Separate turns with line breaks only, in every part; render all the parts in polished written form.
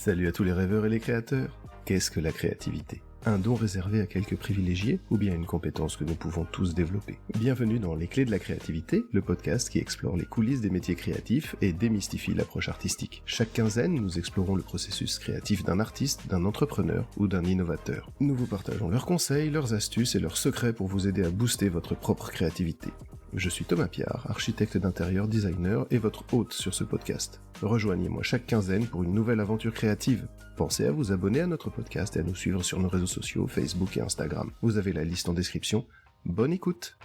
Salut à tous les rêveurs et les créateurs. Qu'est-ce que la créativité ? Un don réservé à quelques privilégiés ou bien une compétence que nous pouvons tous développer? Bienvenue dans Les Clés de la créativité, le podcast qui explore les coulisses des métiers créatifs et démystifie l'approche artistique. Chaque quinzaine, nous explorons le processus créatif d'un artiste, d'un entrepreneur ou d'un innovateur. Nous vous partageons leurs conseils, leurs astuces et leurs secrets pour vous aider à booster votre propre créativité. Je suis Thomas Piard, architecte d'intérieur, designer et votre hôte sur ce podcast. Rejoignez-moi chaque quinzaine pour une nouvelle aventure créative. Pensez à vous abonner à notre podcast et à nous suivre sur nos réseaux sociaux, Facebook et Instagram. Vous avez la liste en description. Bonne écoute!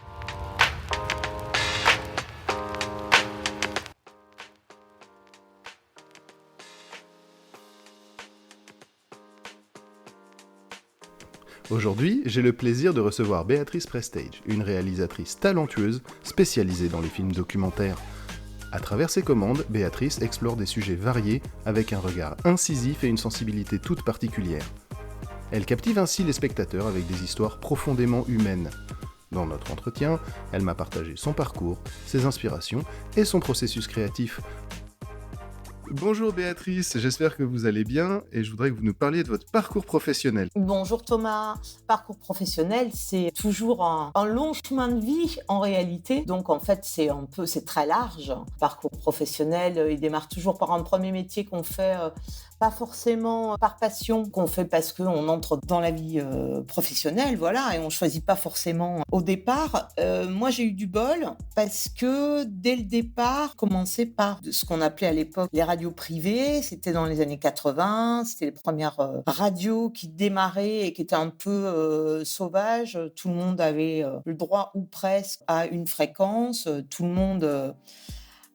Aujourd'hui, j'ai le plaisir de recevoir Béatrice Prestage, une réalisatrice talentueuse spécialisée dans les films documentaires. À travers ses commandes, Béatrice explore des sujets variés avec un regard incisif et une sensibilité toute particulière. Elle captive ainsi les spectateurs avec des histoires profondément humaines. Dans notre entretien, elle m'a partagé son parcours, ses inspirations et son processus créatif. Bonjour Béatrice, j'espère que vous allez bien et je voudrais que vous nous parliez de votre parcours professionnel.
Bonjour Thomas, parcours professionnel, c'est toujours un long chemin de vie en réalité. Donc en fait, c'est très large. Parcours professionnel, il démarre toujours par un premier métier qu'on fait pas forcément par passion, qu'on fait parce qu'on entre dans la vie professionnelle, voilà, et on choisit pas forcément au départ. Moi, j'ai eu du bol parce que dès le départ, commencer par ce qu'on appelait à l'époque les radios privées. C'était dans les années 80, c'était les premières radios qui démarraient et qui étaient un peu sauvages. Tout le monde avait le droit ou presque à une fréquence. Tout le monde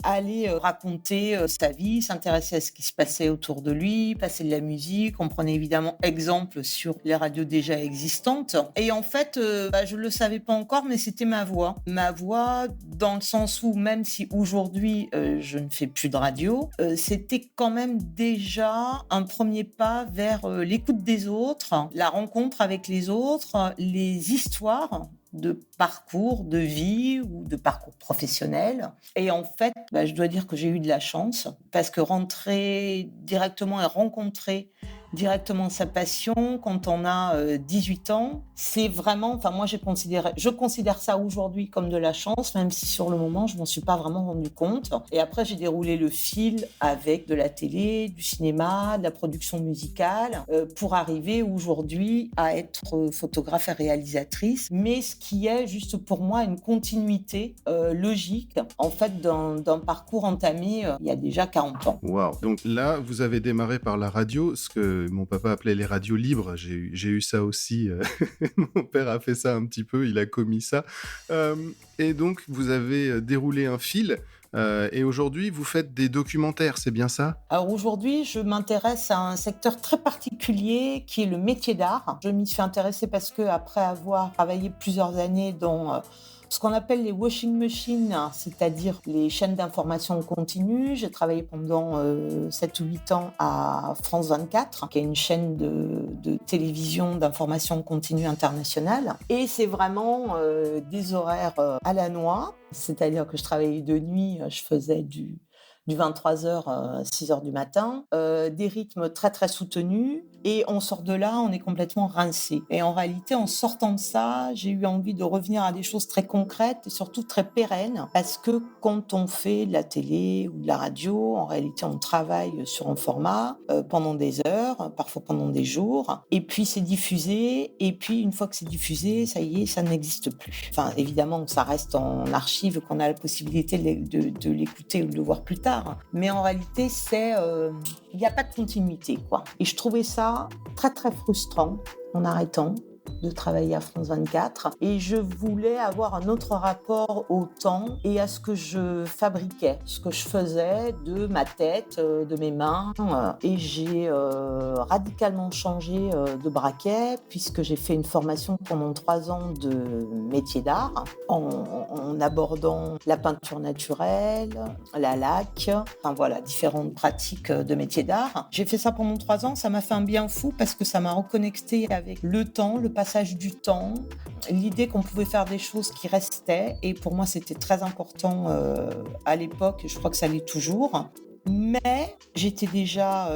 aller raconter sa vie, s'intéresser à ce qui se passait autour de lui, passer de la musique. On prenait évidemment exemple sur les radios déjà existantes. Et en fait, je le savais pas encore, mais c'était ma voix. Ma voix, dans le sens où, même si aujourd'hui, je ne fais plus de radio, c'était quand même déjà un premier pas vers l'écoute des autres, la rencontre avec les autres, les histoires de parcours de vie ou de parcours professionnel. Et en fait, je dois dire que j'ai eu de la chance parce que rentrer directement et rencontrer directement sa passion quand on a 18 ans, c'est vraiment, moi je considère ça aujourd'hui comme de la chance, même si sur le moment je m'en suis pas vraiment rendu compte. Et après j'ai déroulé le fil avec de la télé, du cinéma, de la production musicale, pour arriver aujourd'hui à être photographe et réalisatrice, mais ce qui est juste pour moi une continuité logique en fait d'un parcours entamé il y a déjà 40 ans.
Waouh. Donc là, vous avez démarré par la radio, ce que mon papa appelait les radios libres. J'ai eu ça aussi. Mon père a fait ça un petit peu, il a commis ça. Et donc, vous avez déroulé un fil. Et aujourd'hui, vous faites des documentaires, c'est bien ça ?
Alors aujourd'hui, je m'intéresse à un secteur très particulier qui est le métier d'art. Je m'y suis intéressée parce que après avoir travaillé plusieurs années dans ce qu'on appelle les washing machines, c'est-à-dire les chaînes d'information continue. J'ai travaillé pendant 7 ou 8 ans à France 24, qui est une chaîne de télévision d'information continue internationale. Et c'est vraiment des horaires à la noix, c'est-à-dire que je travaillais de nuit, je faisais du 23h à 6h du matin, des rythmes très très soutenus, et on sort de là, on est complètement rincé. Et en réalité, en sortant de ça, j'ai eu envie de revenir à des choses très concrètes et surtout très pérennes, parce que quand on fait de la télé ou de la radio, en réalité, on travaille sur un format pendant des heures, parfois pendant des jours, et puis c'est diffusé, et puis une fois que c'est diffusé, ça y est, ça n'existe plus. Enfin, évidemment, ça reste en archive, qu'on a la possibilité de l'écouter ou de le voir plus tard, mais en réalité, il n'y a pas de continuité, quoi. Et je trouvais ça très très frustrant en arrêtant de travailler à France 24, et je voulais avoir un autre rapport au temps et à ce que je fabriquais, ce que je faisais de ma tête, de mes mains, et j'ai radicalement changé de braquet puisque j'ai fait une formation pendant 3 ans de métier d'art en abordant la peinture naturelle, la laque, différentes pratiques de métier d'art. J'ai fait ça pendant 3 ans, ça m'a fait un bien fou parce que ça m'a reconnecté avec le temps, le passage du temps, l'idée qu'on pouvait faire des choses qui restaient, et pour moi c'était très important à l'époque, je crois que ça l'est toujours. Mais j'étais déjà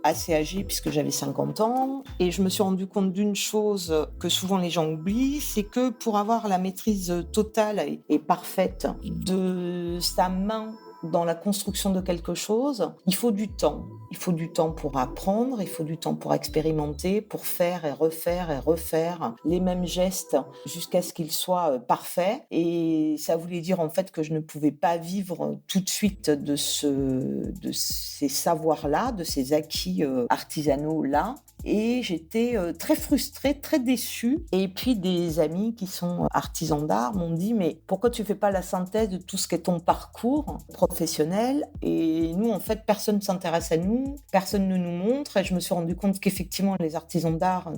assez âgée puisque j'avais 50 ans et je me suis rendu compte d'une chose que souvent les gens oublient, c'est que pour avoir la maîtrise totale et parfaite de sa main dans la construction de quelque chose, il faut du temps. Il faut du temps pour apprendre, il faut du temps pour expérimenter, pour faire et refaire les mêmes gestes jusqu'à ce qu'ils soient parfaits. Et ça voulait dire en fait que je ne pouvais pas vivre tout de suite de ces savoirs-là, de ces acquis artisanaux-là. Et j'étais très frustrée, très déçue. Et puis des amis qui sont artisans d'art m'ont dit « Mais pourquoi tu fais pas la synthèse de tout ce qu'est ton parcours professionnel ?» Et nous, en fait, personne ne s'intéresse à nous, personne ne nous montre. Et je me suis rendu compte qu'effectivement, les artisans d'art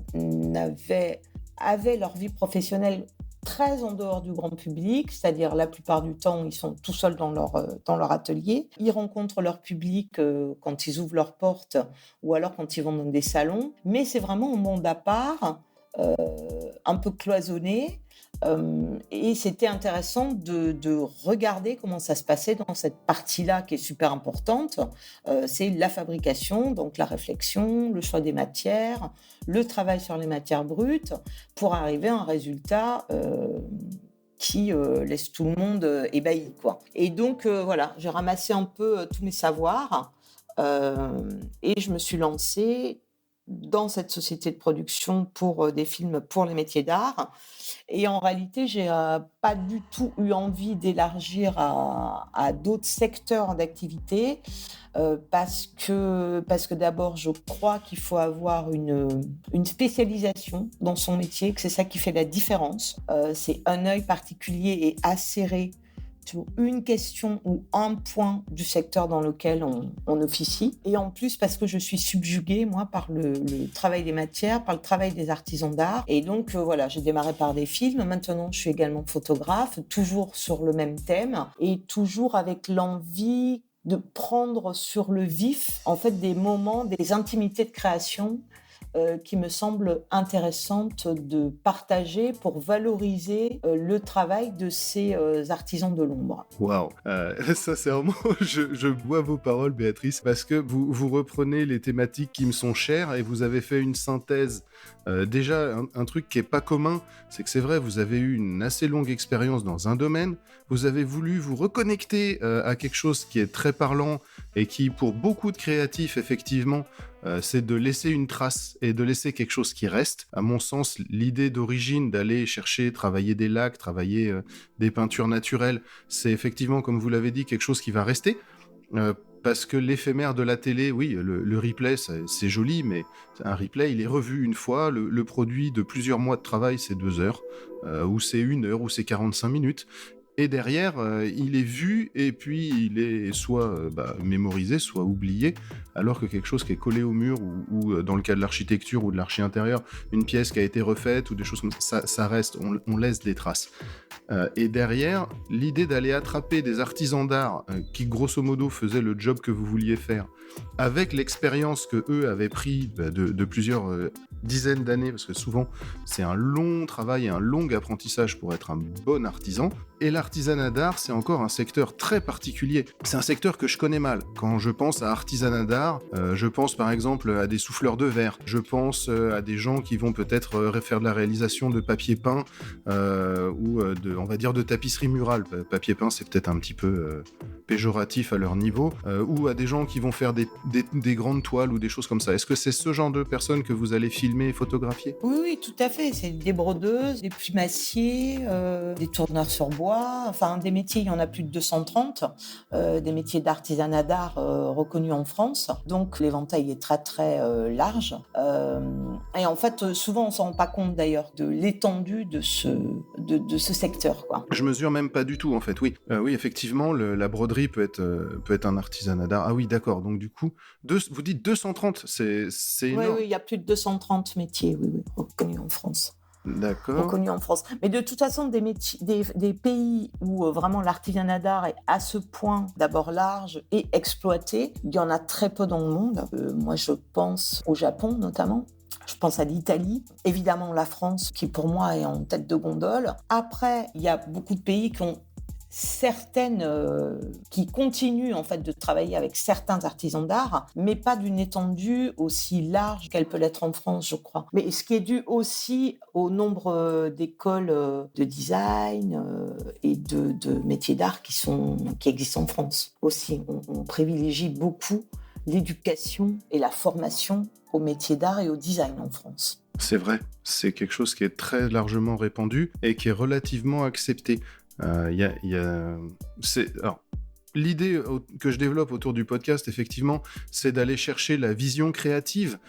avaient leur vie professionnelle très en dehors du grand public, c'est-à-dire la plupart du temps, ils sont tout seuls dans leur atelier. Ils rencontrent leur public quand ils ouvrent leurs portes ou alors quand ils vont dans des salons, mais c'est vraiment un monde à part, un peu cloisonné. Et c'était intéressant de regarder comment ça se passait dans cette partie-là qui est super importante. C'est la fabrication, donc la réflexion, le choix des matières, le travail sur les matières brutes pour arriver à un résultat qui laisse tout le monde ébahi, quoi. Et donc, voilà, j'ai ramassé un peu tous mes savoirs et je me suis lancée dans cette société de production pour des films pour les métiers d'art. Et en réalité, j'ai pas du tout eu envie d'élargir à d'autres secteurs d'activité parce que d'abord, je crois qu'il faut avoir une spécialisation dans son métier, que c'est ça qui fait la différence. C'est un œil particulier et acéré sur une question ou un point du secteur dans lequel on officie. Et en plus, parce que je suis subjuguée, moi, par le travail des matières, par le travail des artisans d'art. Et donc, voilà, j'ai démarré par des films. Maintenant, je suis également photographe, toujours sur le même thème et toujours avec l'envie de prendre sur le vif, en fait, des moments, des intimités de création qui me semble intéressante de partager pour valoriser le travail de ces artisans de l'ombre.
Waouh, ça c'est vraiment, je bois vos paroles, Béatrice, parce que vous reprenez les thématiques qui me sont chères et vous avez fait une synthèse. Déjà, un truc qui est pas commun, c'est que c'est vrai, vous avez eu une assez longue expérience dans un domaine, vous avez voulu vous reconnecter à quelque chose qui est très parlant et qui, pour beaucoup de créatifs, effectivement, c'est de laisser une trace et de laisser quelque chose qui reste. À mon sens, l'idée d'origine d'aller chercher, travailler des lacs, travailler des peintures naturelles, c'est effectivement, comme vous l'avez dit, quelque chose qui va rester. Parce que l'éphémère de la télé, oui, le replay, c'est joli, mais un replay, il est revu une fois. Le produit de plusieurs mois de travail, c'est 2 heures, ou c'est 1 heure, ou c'est 45 minutes. Et derrière, il est vu et puis il est soit mémorisé, soit oublié, alors que quelque chose qui est collé au mur ou dans le cas de l'architecture ou de l'archi-intérieur, une pièce qui a été refaite ou des choses comme ça, ça reste, on laisse des traces. Et derrière, l'idée d'aller attraper des artisans d'art qui, grosso modo, faisaient le job que vous vouliez faire, avec l'expérience que eux avaient pris de plusieurs dizaines d'années, parce que souvent, c'est un long travail et un long apprentissage pour être un bon artisan. Et l'artisanat d'art, c'est encore un secteur très particulier. C'est un secteur que je connais mal. Quand je pense à artisanat d'art, je pense par exemple à des souffleurs de verre. Je pense à des gens qui vont peut-être faire de la réalisation de papier peint ou on va dire de tapisserie murale. Papier peint, c'est peut-être un petit peu péjoratif à leur niveau. Ou à des gens qui vont faire des grandes toiles ou des choses comme ça. Est-ce que c'est ce genre de personnes que vous allez filmer et photographier ?
Oui, tout à fait. C'est des brodeuses, des plumassiers, des tourneurs sur bois. Enfin, des métiers, il y en a plus de 230. Des métiers d'artisanat d'art reconnus en France. Donc, l'éventail est très, très large. Et en fait, souvent, on ne s'en rend pas compte d'ailleurs de l'étendue de ce secteur, quoi.
Je mesure même pas du tout, en fait. Oui, oui, effectivement, la broderie peut être un artisanat d'art. Ah oui, d'accord. Donc, du coup, vous dites 230, c'est énorme.
Oui, il y a plus de 230 métiers, oui, reconnus en France.
D'accord.
Reconnus en France. Mais de toute façon, des pays où vraiment l'artisanat d'art est à ce point d'abord large et exploité, il y en a très peu dans le monde. Moi, je pense au Japon notamment. Je pense à l'Italie, évidemment la France qui pour moi est en tête de gondole. Après, il y a beaucoup de pays qui ont certaines qui continuent en fait de travailler avec certains artisans d'art, mais pas d'une étendue aussi large qu'elle peut l'être en France, je crois. Mais ce qui est dû aussi au nombre d'écoles de design et de métiers d'art qui existent en France aussi. On privilégie beaucoup l'éducation et la formation aux métiers d'art et au design en France.
C'est vrai, c'est quelque chose qui est très largement répandu et qui est relativement accepté. Alors, l'idée que je développe autour du podcast, effectivement, c'est d'aller chercher la vision créative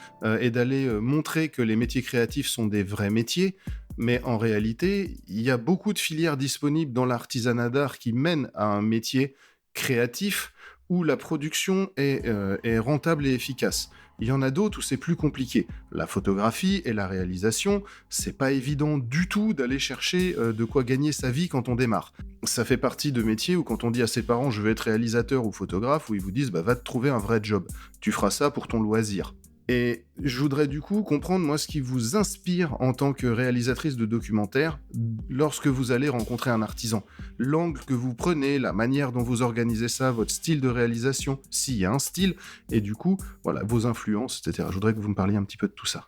et d'aller montrer que les métiers créatifs sont des vrais métiers. Mais en réalité, il y a beaucoup de filières disponibles dans l'artisanat d'art qui mènent à un métier créatif où la production est rentable et efficace. Il y en a d'autres où c'est plus compliqué. La photographie et la réalisation, c'est pas évident du tout d'aller chercher de quoi gagner sa vie quand on démarre. Ça fait partie de métiers où quand on dit à ses parents « je veux être réalisateur ou photographe », où ils vous disent « va te trouver un vrai job, tu feras ça pour ton loisir ». Et je voudrais du coup comprendre, moi, ce qui vous inspire en tant que réalisatrice de documentaire lorsque vous allez rencontrer un artisan. L'angle que vous prenez, la manière dont vous organisez ça, votre style de réalisation, s'il y a un style, et du coup, voilà, vos influences, etc. Je voudrais que vous me parliez un petit peu de tout ça.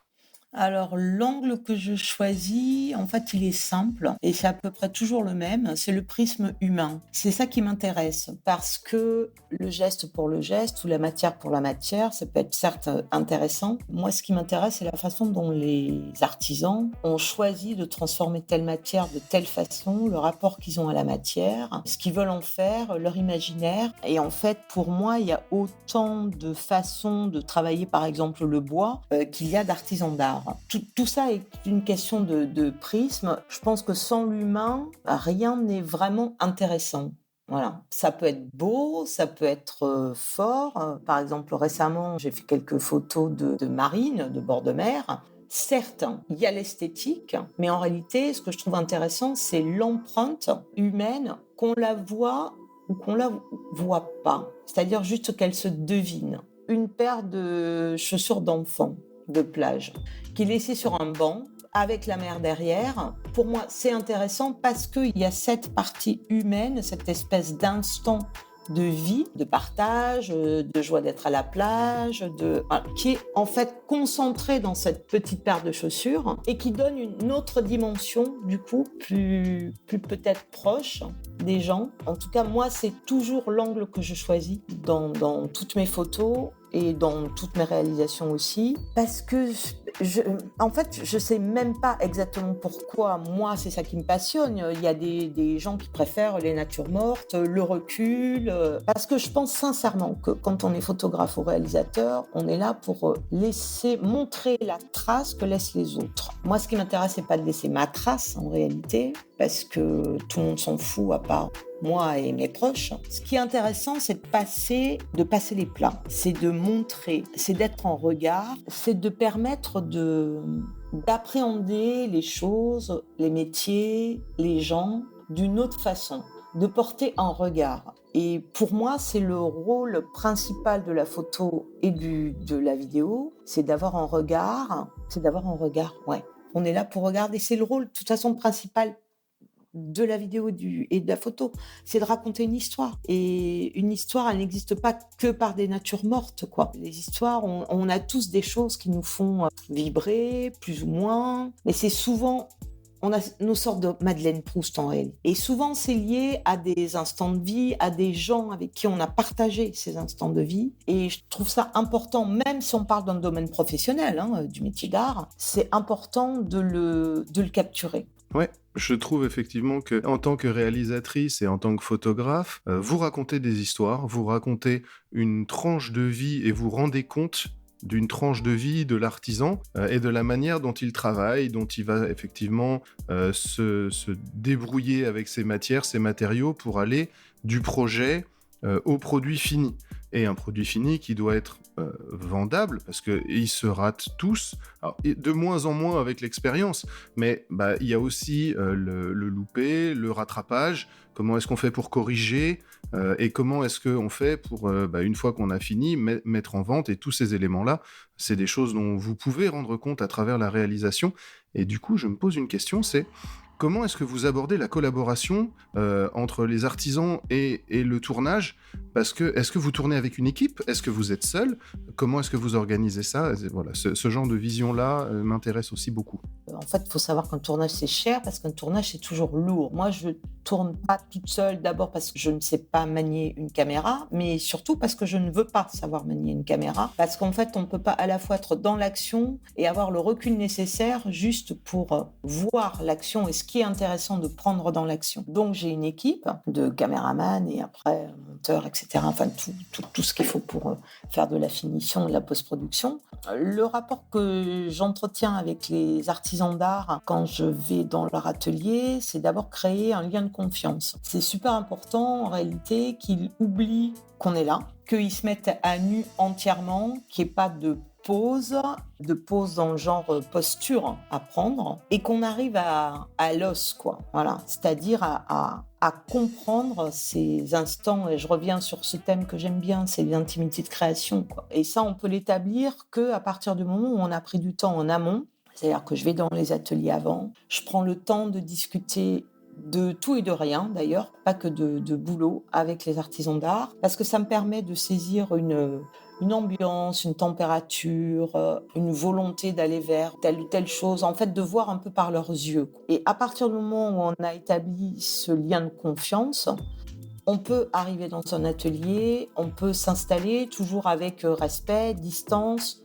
Alors, l'angle que je choisis, en fait, il est simple et c'est à peu près toujours le même, c'est le prisme humain. C'est ça qui m'intéresse parce que le geste pour le geste ou la matière pour la matière, ça peut être certes intéressant. Moi, ce qui m'intéresse, c'est la façon dont les artisans ont choisi de transformer telle matière de telle façon, le rapport qu'ils ont à la matière, ce qu'ils veulent en faire, leur imaginaire. Et en fait, pour moi, il y a autant de façons de travailler, par exemple, le bois, qu'il y a d'artisans d'art. Tout ça est une question de prisme. Je pense que sans l'humain, rien n'est vraiment intéressant. Voilà. Ça peut être beau, ça peut être fort. Par exemple, récemment, j'ai fait quelques photos de marine, de bord de mer. Certes, il y a l'esthétique, mais en réalité, ce que je trouve intéressant, c'est l'empreinte humaine, qu'on la voit ou qu'on la voit pas. C'est-à-dire juste qu'elle se devine. Une paire de chaussures d'enfant de plage, qui est laissé sur un banc avec la mer derrière. Pour moi, c'est intéressant parce qu'il y a cette partie humaine, cette espèce d'instant de vie, de partage, de joie d'être à la plage, qui est en fait concentré dans cette petite paire de chaussures et qui donne une autre dimension, du coup, plus peut-être proche des gens. En tout cas, moi, c'est toujours l'angle que je choisis dans toutes mes photos et dans toutes mes réalisations aussi, parce que en fait, je sais même pas exactement pourquoi. Moi, c'est ça qui me passionne. Il y a des gens qui préfèrent les natures mortes, le recul, parce que je pense sincèrement que quand on est photographe ou réalisateur, on est là pour laisser montrer la trace que laissent les autres. Moi, ce qui m'intéresse, c'est pas de laisser ma trace en réalité, parce que tout le monde s'en fout à part moi et mes proches. Ce qui est intéressant, c'est de passer les plats, c'est de montrer, c'est d'être en regard, c'est de permettre d'appréhender les choses, les métiers, les gens d'une autre façon, de porter un regard. Et pour moi, c'est le rôle principal de la photo et de la vidéo, c'est d'avoir un regard, ouais. On est là pour regarder, c'est le rôle, de toute façon, principal de la vidéo et de la photo, c'est de raconter une histoire. Et une histoire, elle n'existe pas que par des natures mortes, quoi. Les histoires, on a tous des choses qui nous font vibrer, plus ou moins, mais c'est souvent... On a nos sortes de Madeleine Proust en réalité. Et souvent, c'est lié à des instants de vie, à des gens avec qui on a partagé ces instants de vie. Et je trouve ça important, même si on parle d'un domaine professionnel, du métier d'art, c'est important de le capturer.
Ouais, je trouve effectivement que en tant que réalisatrice et en tant que photographe, vous racontez des histoires, vous racontez une tranche de vie et vous rendez compte d'une tranche de vie de l'artisan et de la manière dont il travaille, dont il va effectivement se débrouiller avec ses matières, ses matériaux pour aller du projet au produit fini. Et un produit fini qui doit être vendable, parce qu'ils se ratent tous, alors, de moins en moins avec l'expérience, mais il y a aussi le loupé, le rattrapage, comment est-ce qu'on fait pour corriger, et comment est-ce qu'on fait pour, une fois qu'on a fini, mettre en vente, et tous ces éléments-là, c'est des choses dont vous pouvez rendre compte à travers la réalisation. Et du coup, je me pose une question, c'est comment est-ce que vous abordez la collaboration entre les artisans et le tournage ? Parce que, est-ce que vous tournez avec une équipe ? Est-ce que vous êtes seul ? Comment est-ce que vous organisez ça ? Voilà, ce genre de vision-là m'intéresse aussi beaucoup.
En fait, il faut savoir qu'un tournage, c'est cher parce qu'un tournage, c'est toujours lourd. Moi, je tourne pas toute seule, d'abord parce que je ne sais pas manier une caméra, mais surtout parce que je ne veux pas savoir manier une caméra. Parce qu'en fait, on ne peut pas à la fois être dans l'action et avoir le recul nécessaire juste pour voir l'action et ce qui est intéressant de prendre dans l'action. Donc, j'ai une équipe de caméramans et après monteurs, etc. Enfin, tout ce qu'il faut pour faire de la finition, de la post-production. Le rapport que j'entretiens avec les artisans d'art quand je vais dans leur atelier, c'est d'abord créer un lien de confiance. C'est super important en réalité qu'ils oublient qu'on est là, qu'ils se mettent à nu entièrement, qu'il n'y ait pas de pause dans le genre posture à prendre et qu'on arrive à l'os, quoi. Voilà, c'est-à-dire à comprendre ces instants, et je reviens sur ce thème que j'aime bien, c'est l'intimité de création, quoi. Et ça, on peut l'établir qu'à partir du moment où on a pris du temps en amont, c'est-à-dire que je vais dans les ateliers avant, je prends le temps de discuter de tout et de rien d'ailleurs, pas que de boulot avec les artisans d'art, parce que ça me permet de saisir une ambiance, une température, une volonté d'aller vers telle ou telle chose, en fait de voir un peu par leurs yeux. Et à partir du moment où on a établi ce lien de confiance, on peut arriver dans un atelier, on peut s'installer toujours avec respect, distance,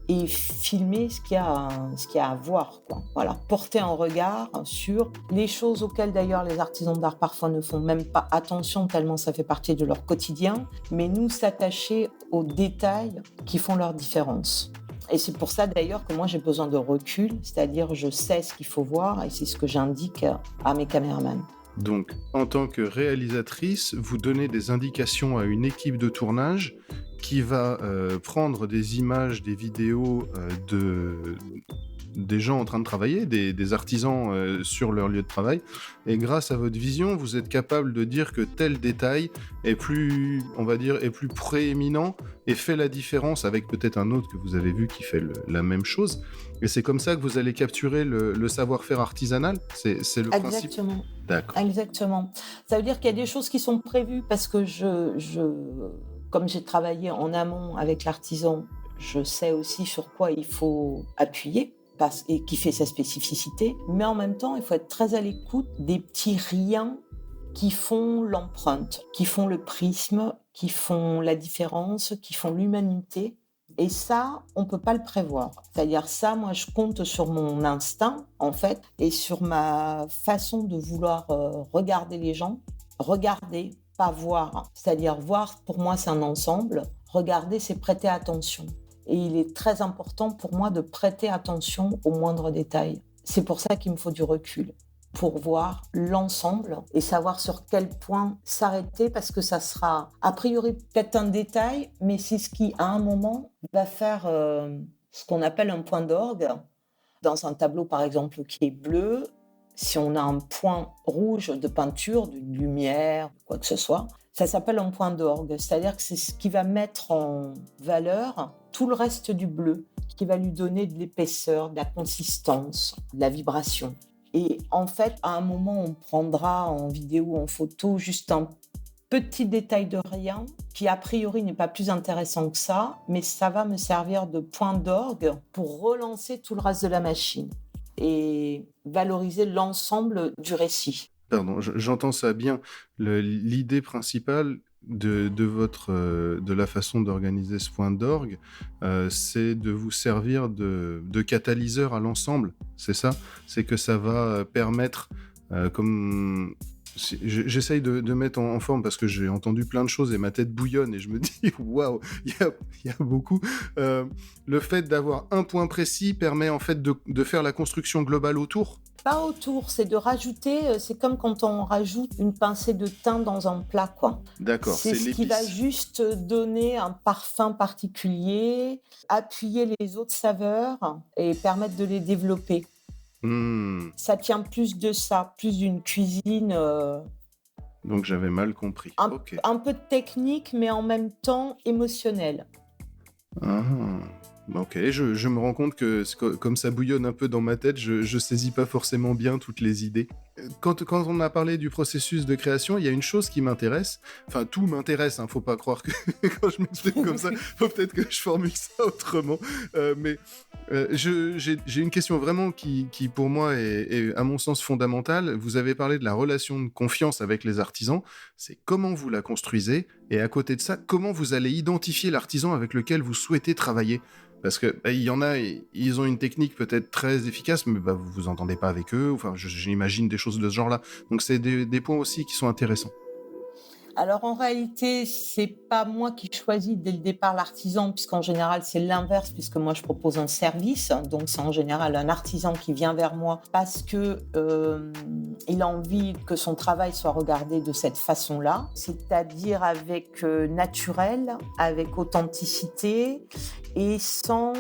et filmer ce qu'il y a à voir, quoi. Voilà, porter un regard sur les choses auxquelles d'ailleurs les artisans d'art parfois ne font même pas attention tellement ça fait partie de leur quotidien, mais nous s'attacher aux détails qui font leur différence. Et c'est pour ça d'ailleurs que moi j'ai besoin de recul, c'est-à-dire je sais ce qu'il faut voir et c'est ce que j'indique à mes caméramans.
Donc, en tant que réalisatrice, vous donnez des indications à une équipe de tournage qui va prendre des images, des vidéos des gens en train de travailler, des artisans sur leur lieu de travail. Et grâce à votre vision, vous êtes capable de dire que tel détail est plus, on va dire, est plus prééminent et fait la différence avec peut-être un autre que vous avez vu qui fait la même chose. Et c'est comme ça que vous allez capturer le savoir-faire artisanal ? C'est le principe ?
Exactement.
D'accord.
Exactement. Ça veut dire qu'il y a des choses qui sont prévues parce que comme j'ai travaillé en amont avec l'artisan, je sais aussi sur quoi il faut appuyer et qui fait sa spécificité. Mais en même temps, il faut être très à l'écoute des petits riens qui font l'empreinte, qui font le prisme, qui font la différence, qui font l'humanité. Et ça, on ne peut pas le prévoir. C'est-à-dire ça, moi, je compte sur mon instinct, en fait, et sur ma façon de vouloir regarder les gens. Regarder, pas voir. C'est-à-dire voir, pour moi, c'est un ensemble. Regarder, c'est prêter attention. Et il est très important pour moi de prêter attention aux moindres détails. C'est pour ça qu'il me faut du recul, pour voir l'ensemble et savoir sur quel point s'arrêter, parce que ça sera a priori peut-être un détail, mais c'est ce qui, à un moment, va faire ce qu'on appelle un point d'orgue. Dans un tableau, par exemple, qui est bleu, si on a un point rouge de peinture, d'une lumière, quoi que ce soit, ça s'appelle un point d'orgue. C'est-à-dire que c'est ce qui va mettre en valeur tout le reste du bleu, qui va lui donner de l'épaisseur, de la consistance, de la vibration. Et en fait, à un moment, on prendra en vidéo ou en photo juste un petit détail de rien qui, a priori, n'est pas plus intéressant que ça, mais ça va me servir de point d'orgue pour relancer tout le reste de la machine et valoriser l'ensemble du récit.
Pardon, j'entends ça bien. L'idée principale de la façon d'organiser ce point d'orgue, c'est de vous servir de catalyseur à l'ensemble, c'est ça ? C'est que ça va permettre, comme... J'essaye de mettre en forme parce que j'ai entendu plein de choses et ma tête bouillonne et je me dis waouh, il y a beaucoup. Le fait d'avoir un point précis permet en fait de faire la construction globale autour.
Pas autour, c'est de rajouter, c'est comme quand on rajoute une pincée de thym dans un plat, quoi.
D'accord, c'est
ce
l'épice.
qui va juste donner un parfum particulier, appuyer les autres saveurs et permettre de les développer. Ça tient plus de ça, plus d'une cuisine.
Donc j'avais mal compris. Okay.
Un peu de technique, mais en même temps émotionnel.
Ah, ok, je me rends compte que comme ça bouillonne un peu dans ma tête, je saisis pas forcément bien toutes les idées. quand on a parlé du processus de création, il y a une chose qui m'intéresse. Enfin, tout m'intéresse, hein, faut pas croire que quand je m'exprime comme ça, faut peut-être que je formule ça autrement. J'ai une question vraiment qui pour moi est, à mon sens, fondamentale. Vous avez parlé de la relation de confiance avec les artisans. C'est comment vous la construisez et à côté de ça, comment vous allez identifier l'artisan avec lequel vous souhaitez travailler. Parce que il y en a, ils ont une technique peut-être très efficace, mais vous vous entendez pas avec eux. Enfin, j'imagine des choses de ce genre-là. Donc c'est des points aussi qui sont intéressants.
Alors en réalité, c'est pas moi qui choisis dès le départ l'artisan, puisqu'en général c'est l'inverse, puisque moi je propose un service. Donc c'est en général un artisan qui vient vers moi parce que il a envie que son travail soit regardé de cette façon-là, c'est-à-dire avec naturel, avec authenticité et sans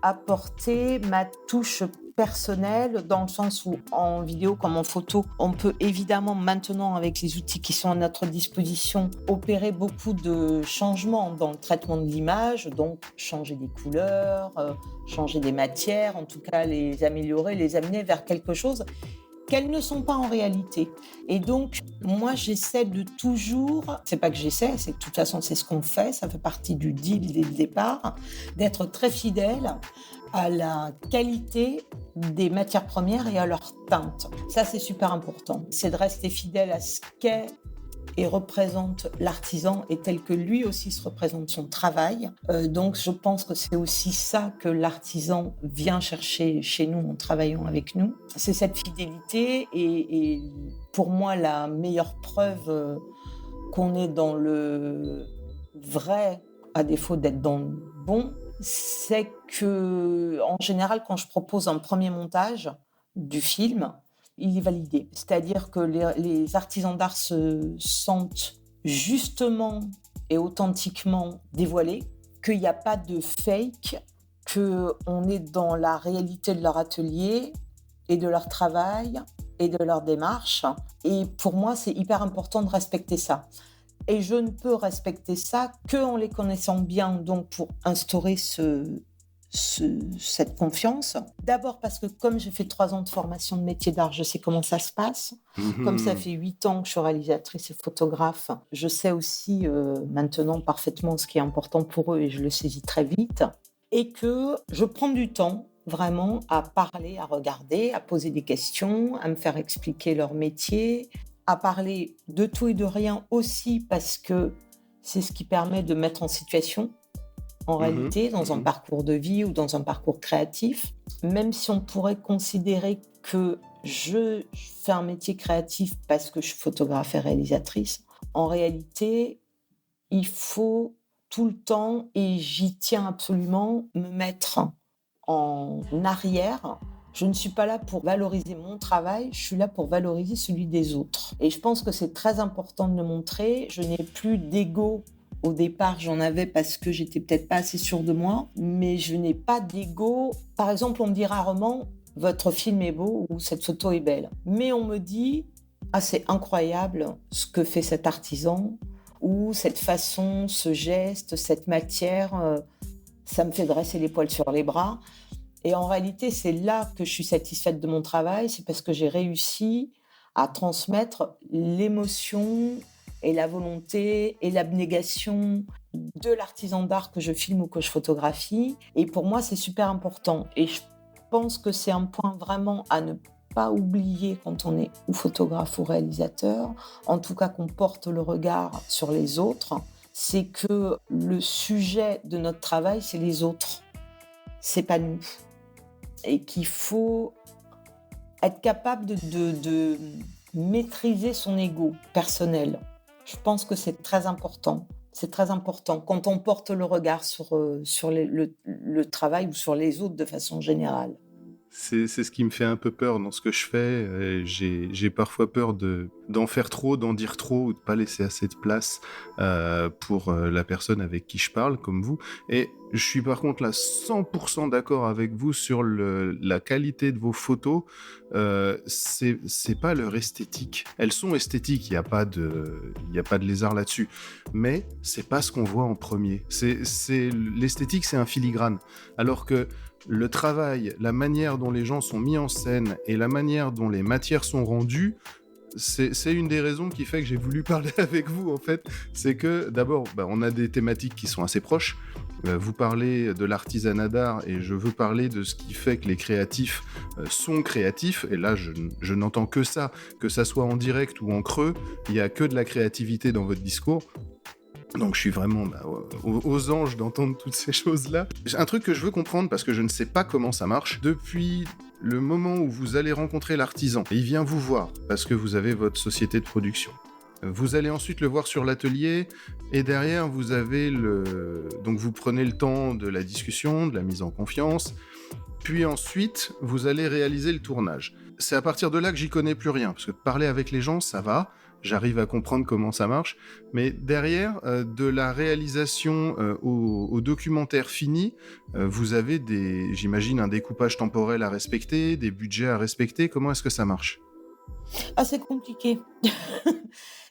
apporter ma touche personnel, dans le sens où en vidéo comme en photo, on peut évidemment maintenant avec les outils qui sont à notre disposition opérer beaucoup de changements dans le traitement de l'image, donc changer des couleurs, changer des matières, en tout cas les améliorer, les amener vers quelque chose qu'elles ne sont pas en réalité. Et donc, moi, j'essaie de toujours, c'est pas que j'essaie, c'est que de toute façon, c'est ce qu'on fait, ça fait partie du deal dès le départ, d'être très fidèle à la qualité des matières premières et à leur teinte. Ça, c'est super important. C'est de rester fidèle à ce qu'est et représente l'artisan et tel que lui aussi se représente son travail. Donc, je pense que c'est aussi ça que l'artisan vient chercher chez nous en travaillant avec nous. C'est cette fidélité et pour moi, la meilleure preuve qu'on est dans le vrai, à défaut d'être dans le bon, c'est que, en général, quand je propose un premier montage du film, il est validé. C'est-à-dire que les artisans d'art se sentent justement et authentiquement dévoilés, qu'il n'y a pas de fake, qu'on est dans la réalité de leur atelier et de leur travail et de leur démarche. Et pour moi, c'est hyper important de respecter ça. Et je ne peux respecter ça qu'en les connaissant bien, donc pour instaurer cette confiance. D'abord parce que comme j'ai fait 3 ans de formation de métier d'art, je sais comment ça se passe. Comme ça fait 8 ans que je suis réalisatrice et photographe, je sais aussi maintenant parfaitement ce qui est important pour eux et je le saisis très vite. Et que je prends du temps vraiment à parler, à regarder, à poser des questions, à me faire expliquer leur métier, à parler de tout et de rien aussi parce que c'est ce qui permet de mettre en situation en réalité, dans un parcours de vie ou dans un parcours créatif, même si on pourrait considérer que je fais un métier créatif parce que je suis photographe et réalisatrice, en réalité, il faut tout le temps, et j'y tiens absolument, me mettre en arrière. Je ne suis pas là pour valoriser mon travail, je suis là pour valoriser celui des autres. Et je pense que c'est très important de le montrer. Je n'ai plus d'ego. Au départ, j'en avais parce que j'étais peut-être pas assez sûre de moi, mais je n'ai pas d'ego. Par exemple, on me dit rarement « votre film est beau » ou « cette photo est belle ». Mais on me dit « ah, c'est incroyable ce que fait cet artisan » ou « cette façon, ce geste, cette matière, ça me fait dresser les poils sur les bras ». Et en réalité, c'est là que je suis satisfaite de mon travail, c'est parce que j'ai réussi à transmettre l'émotion et la volonté et l'abnégation de l'artisan d'art que je filme ou que je photographie. Et pour moi, c'est super important. Et je pense que c'est un point vraiment à ne pas oublier quand on est ou photographe ou réalisateur, en tout cas qu'on porte le regard sur les autres, c'est que le sujet de notre travail, c'est les autres, c'est pas nous. Et qu'il faut être capable de maîtriser son ego personnel. Je pense que c'est très important. C'est très important quand on porte le regard sur le travail ou sur les autres de façon générale.
C'est ce qui me fait un peu peur dans ce que je fais. J'ai parfois peur d'en faire trop, d'en dire trop, ou de pas laisser assez de place pour la personne avec qui je parle, comme vous. Et je suis par contre là 100% d'accord avec vous sur la qualité de vos photos. C'est pas leur esthétique. Elles sont esthétiques, il y a pas de lézard là-dessus. Mais c'est pas ce qu'on voit en premier. L'esthétique, c'est un filigrane. Alors que le travail, la manière dont les gens sont mis en scène et la manière dont les matières sont rendues, c'est une des raisons qui fait que j'ai voulu parler avec vous, en fait. C'est que, d'abord, on a des thématiques qui sont assez proches. Vous parlez de l'artisanat d'art et je veux parler de ce qui fait que les créatifs sont créatifs. Et là, je n'entends que ça soit en direct ou en creux. Il n'y a que de la créativité dans votre discours. Donc je suis vraiment aux anges d'entendre toutes ces choses-là. Un truc que je veux comprendre, parce que je ne sais pas comment ça marche, depuis le moment où vous allez rencontrer l'artisan, il vient vous voir, parce que vous avez votre société de production. Vous allez ensuite le voir sur l'atelier, et derrière, vous avez donc vous prenez le temps de la discussion, de la mise en confiance, puis ensuite, vous allez réaliser le tournage. C'est à partir de là que j'y connais plus rien, parce que parler avec les gens, ça va, j'arrive à comprendre comment ça marche, mais derrière, de la réalisation au documentaire fini, vous avez j'imagine, un découpage temporel à respecter, des budgets à respecter. Comment est-ce que ça marche ?
Ah, c'est compliqué.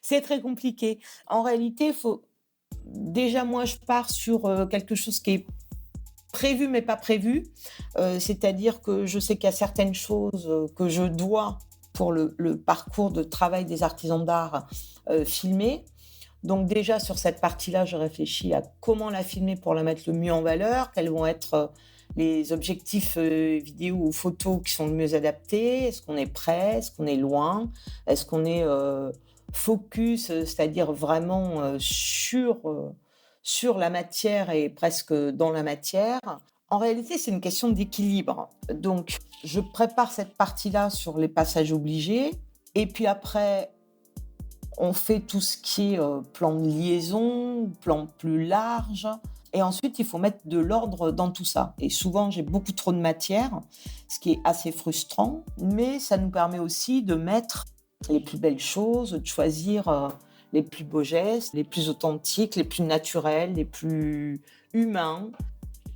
C'est très compliqué. En réalité, déjà, moi, je pars sur quelque chose qui est prévu mais pas prévu. C'est-à-dire que je sais qu'il y a certaines choses que je dois, pour le parcours de travail des artisans d'art, filmer. Donc déjà, sur cette partie-là, je réfléchis à comment la filmer pour la mettre le mieux en valeur, quels vont être les objectifs vidéo ou photos qui sont le mieux adaptés, est-ce qu'on est prêt, est-ce qu'on est loin, est-ce qu'on est focus, c'est-à-dire vraiment sur la matière et presque dans la matière. En réalité, c'est une question d'équilibre. Donc, je prépare cette partie-là sur les passages obligés. Et puis après, on fait tout ce qui est plan de liaison, plan plus large. Et ensuite, il faut mettre de l'ordre dans tout ça. Et souvent, j'ai beaucoup trop de matière, ce qui est assez frustrant. Mais ça nous permet aussi de mettre les plus belles choses, de choisir les plus beaux gestes, les plus authentiques, les plus naturels, les plus humains.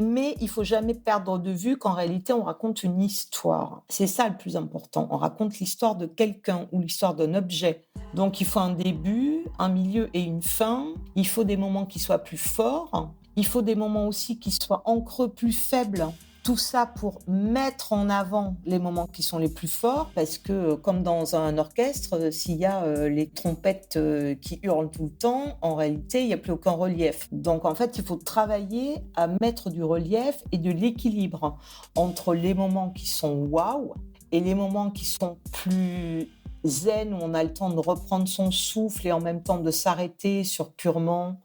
Mais il ne faut jamais perdre de vue qu'en réalité, on raconte une histoire. C'est ça le plus important. On raconte l'histoire de quelqu'un ou l'histoire d'un objet. Donc, il faut un début, un milieu et une fin. Il faut des moments qui soient plus forts. Il faut des moments aussi qui soient en creux plus faibles. Tout ça pour mettre en avant les moments qui sont les plus forts, parce que comme dans un orchestre, s'il y a les trompettes qui hurlent tout le temps, en réalité, il n'y a plus aucun relief. Donc en fait, il faut travailler à mettre du relief et de l'équilibre entre les moments qui sont waouh et les moments qui sont plus zen, où on a le temps de reprendre son souffle et en même temps de s'arrêter sur purement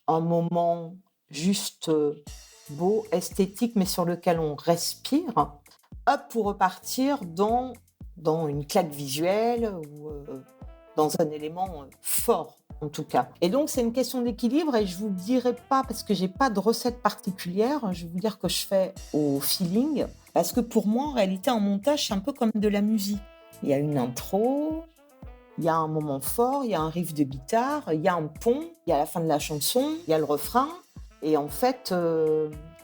un moment juste beau, esthétique, mais sur lequel on respire, hop, pour repartir dans une claque visuelle ou dans un élément fort, en tout cas. Et donc, c'est une question d'équilibre et je vous dirai pas, parce que j'ai pas de recette particulière, je vais vous dire que je fais au feeling, parce que pour moi, en réalité, un montage, c'est un peu comme de la musique. Il y a une intro, il y a un moment fort, il y a un riff de guitare, il y a un pont, il y a la fin de la chanson, il y a le refrain. Et en fait,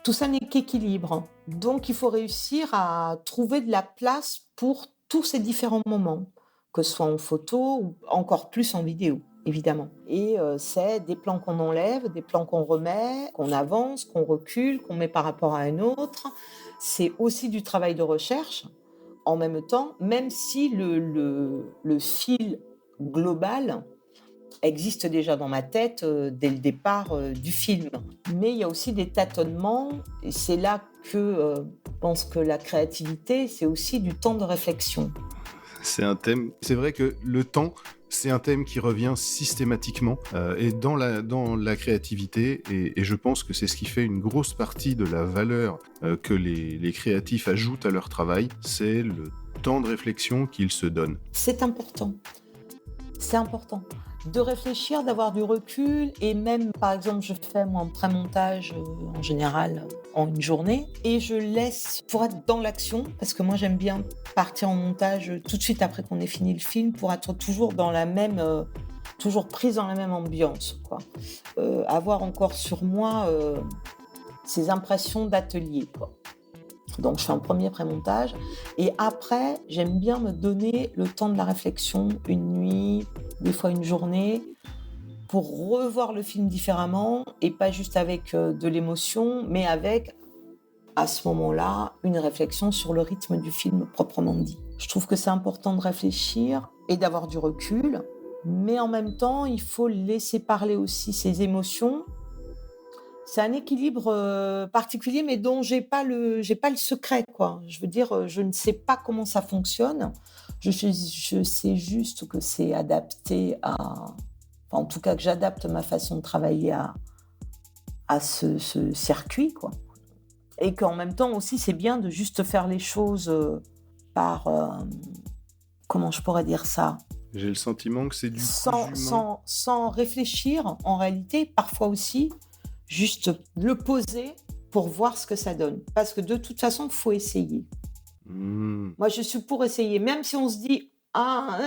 tout ça n'est qu'équilibre. Donc, il faut réussir à trouver de la place pour tous ces différents moments, que ce soit en photo ou encore plus en vidéo, évidemment. Et c'est des plans qu'on enlève, des plans qu'on remet, qu'on avance, qu'on recule, qu'on met par rapport à un autre. C'est aussi du travail de recherche en même temps, même si le fil global existe déjà dans ma tête dès le départ du film. Mais il y a aussi des tâtonnements, et c'est là que je pense que la créativité, c'est aussi du temps de réflexion.
C'est un thème, c'est vrai que le temps, c'est un thème qui revient systématiquement et dans la créativité, et je pense que c'est ce qui fait une grosse partie de la valeur que les créatifs ajoutent à leur travail, c'est le temps de réflexion qu'ils se donnent.
C'est important. C'est important. de réfléchir, d'avoir du recul et même, par exemple, je fais mon pré-montage en général en une journée et je laisse pour être dans l'action parce que moi j'aime bien partir en montage tout de suite après qu'on ait fini le film pour être toujours dans la même, toujours prise dans la même ambiance, quoi. Avoir encore sur moi ces impressions d'atelier, quoi. Donc je fais un premier pré-montage et après j'aime bien me donner le temps de la réflexion, une nuit, des fois une journée, pour revoir le film différemment et pas juste avec de l'émotion, mais avec à ce moment-là une réflexion sur le rythme du film proprement dit. Je trouve que c'est important de réfléchir et d'avoir du recul, mais en même temps il faut laisser parler aussi ses émotions. C'est un équilibre particulier, mais dont j'ai pas le secret, quoi. Je veux dire, je ne sais pas comment ça fonctionne. Je sais juste que c'est adapté à, enfin, en tout cas que j'adapte ma façon de travailler à ce circuit, quoi. Et qu'en même temps aussi, c'est bien de juste faire les choses par, comment je pourrais dire ça?
J'ai le sentiment que c'est du
Sans,
cousu main.
sans réfléchir, en réalité, parfois aussi, juste le poser pour voir ce que ça donne. Parce que de toute façon, il faut essayer. Moi, je suis pour essayer. Même si on se dit, ah,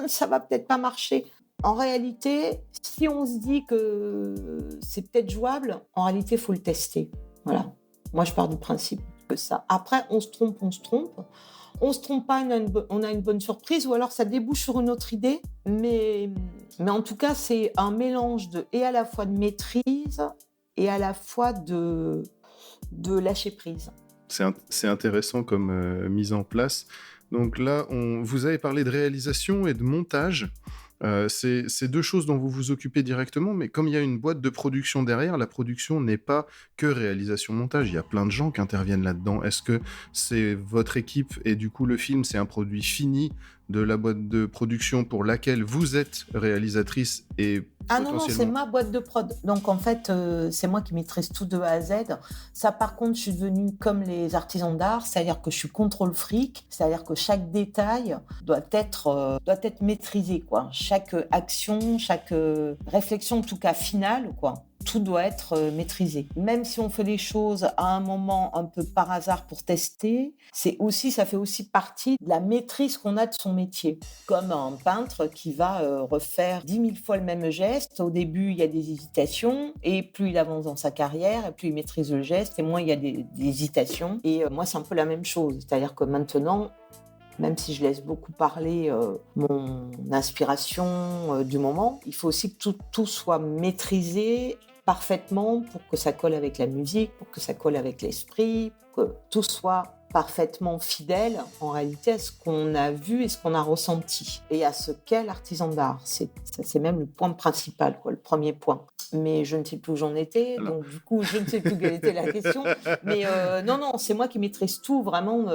ça va peut-être pas marcher. En réalité, si on se dit que c'est peut-être jouable, en réalité, il faut le tester. Voilà. Moi, je pars du principe que ça. Après, on se trompe. On se trompe pas, on a une bonne surprise, ou alors ça débouche sur une autre idée. Mais en tout cas, c'est un mélange et à la fois de maîtrise et à la fois de lâcher prise.
C'est intéressant comme mise en place. Donc là, vous avez parlé de réalisation et de montage. C'est deux choses dont vous vous occupez directement, mais comme il y a une boîte de production derrière, la production n'est pas que réalisation-montage. Il y a plein de gens qui interviennent là-dedans. Est-ce que c'est votre équipe et du coup le film, c'est un produit fini de la boîte de production pour laquelle vous êtes réalisatrice et
Ah non, c'est ma boîte de prod. Donc en fait, c'est moi qui maîtrise tout de A à Z. Ça, par contre, je suis devenue comme les artisans d'art, c'est-à-dire que je suis contrôle fric, c'est-à-dire que chaque détail doit être maîtrisé, quoi. Chaque action, chaque réflexion, en tout cas finale, quoi. Tout doit être maîtrisé. Même si on fait les choses à un moment un peu par hasard pour tester, ça fait aussi partie de la maîtrise qu'on a de son métier. Comme un peintre qui va refaire 10 000 fois le même geste. Au début, il y a des hésitations, et plus il avance dans sa carrière, et plus il maîtrise le geste, et moins il y a des hésitations. Et moi, c'est un peu la même chose. C'est-à-dire que maintenant, même si je laisse beaucoup parler mon inspiration du moment, il faut aussi que tout soit maîtrisé parfaitement pour que ça colle avec la musique, pour que ça colle avec l'esprit, pour que tout soit parfaitement fidèle en réalité à ce qu'on a vu et ce qu'on a ressenti et à ce qu'est l'artisan d'art. C'est même le point principal, quoi, le premier point. Mais je ne sais plus où j'en étais, donc du coup je ne sais plus quelle était la question. Mais non, c'est moi qui maîtrise tout vraiment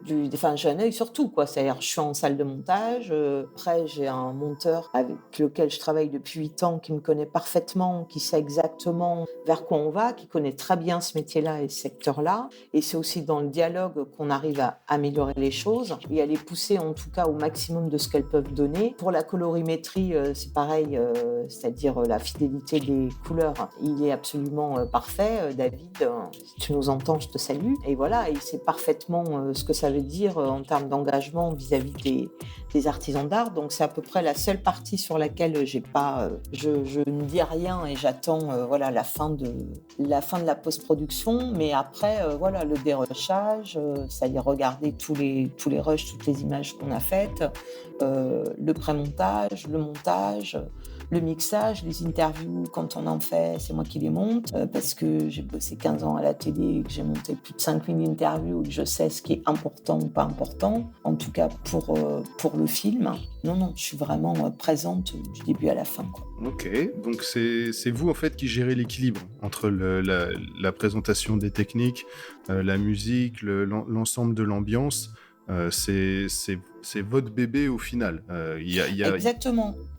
j'ai un œil sur tout, quoi. C'est-à-dire, je suis en salle de montage. Après, j'ai un monteur avec lequel je travaille depuis 8 ans, qui me connaît parfaitement, qui sait exactement vers quoi on va, qui connaît très bien ce métier-là et ce secteur-là. Et c'est aussi dans le dialogue qu'on arrive à améliorer les choses et à les pousser, en tout cas, au maximum de ce qu'elles peuvent donner. Pour la colorimétrie, c'est pareil, c'est-à-dire la fidélité des couleurs. Il est absolument parfait. David, si tu nous entends, je te salue. Et voilà, il sait parfaitement ce que ça veut dire en termes d'engagement vis-à-vis des artisans d'art. Donc c'est à peu près la seule partie sur laquelle je ne dis rien et j'attends la fin de la post-production. Mais après le dérushage, c'est-à-dire regarder tous les rushs, toutes les images qu'on a faites, le pré-montage, le montage, le mixage, les interviews, quand on en fait, c'est moi qui les monte, parce que j'ai bossé 15 ans à la télé, que j'ai monté plus de 5000 interviews, que je sais ce qui est important ou pas important, en tout cas pour le film. Non, je suis vraiment présente du début à la fin, quoi.
Ok, donc c'est vous en fait qui gérez l'équilibre entre la présentation des techniques, la musique, l'ensemble de l'ambiance. C'est votre bébé au final.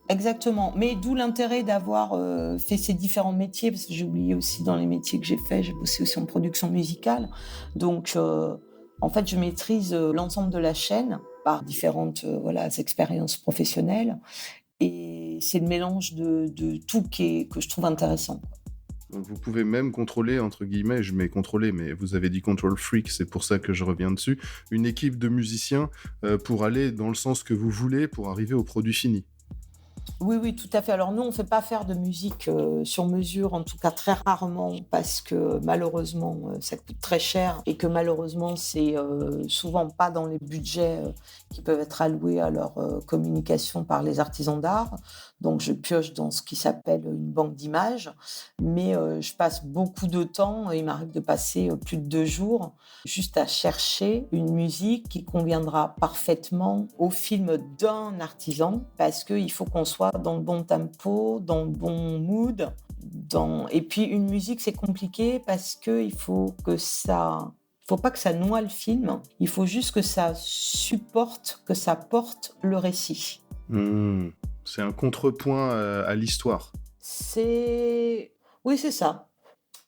Exactement. Mais d'où l'intérêt d'avoir fait ces différents métiers, parce que j'ai oublié aussi dans les métiers que j'ai faits, j'ai bossé aussi en production musicale. Donc, en fait, je maîtrise l'ensemble de la chaîne par différentes expériences professionnelles. Et c'est le mélange de tout que je trouve intéressant.
Donc vous pouvez même contrôler, entre guillemets, je mets contrôler, mais vous avez dit control freak, c'est pour ça que je reviens dessus, une équipe de musiciens pour aller dans le sens que vous voulez pour arriver au produit fini.
Oui, oui, tout à fait. Alors nous, on ne fait pas faire de musique sur mesure, en tout cas très rarement, parce que malheureusement, ça coûte très cher et que malheureusement, c'est souvent pas dans les budgets qui peuvent être alloués à leur communication par les artisans d'art. Donc je pioche dans ce qui s'appelle une banque d'images, mais je passe beaucoup de temps, il m'arrive de passer plus de 2 jours, juste à chercher une musique qui conviendra parfaitement au film d'un artisan, parce qu'il faut qu'on soit dans le bon tempo, dans le bon mood. Et puis une musique, c'est compliqué parce qu'il faut que ça... Il ne faut pas que ça noie le film, il faut juste que ça supporte, que ça porte le récit.
C'est un contrepoint à l'histoire.
Oui, c'est ça.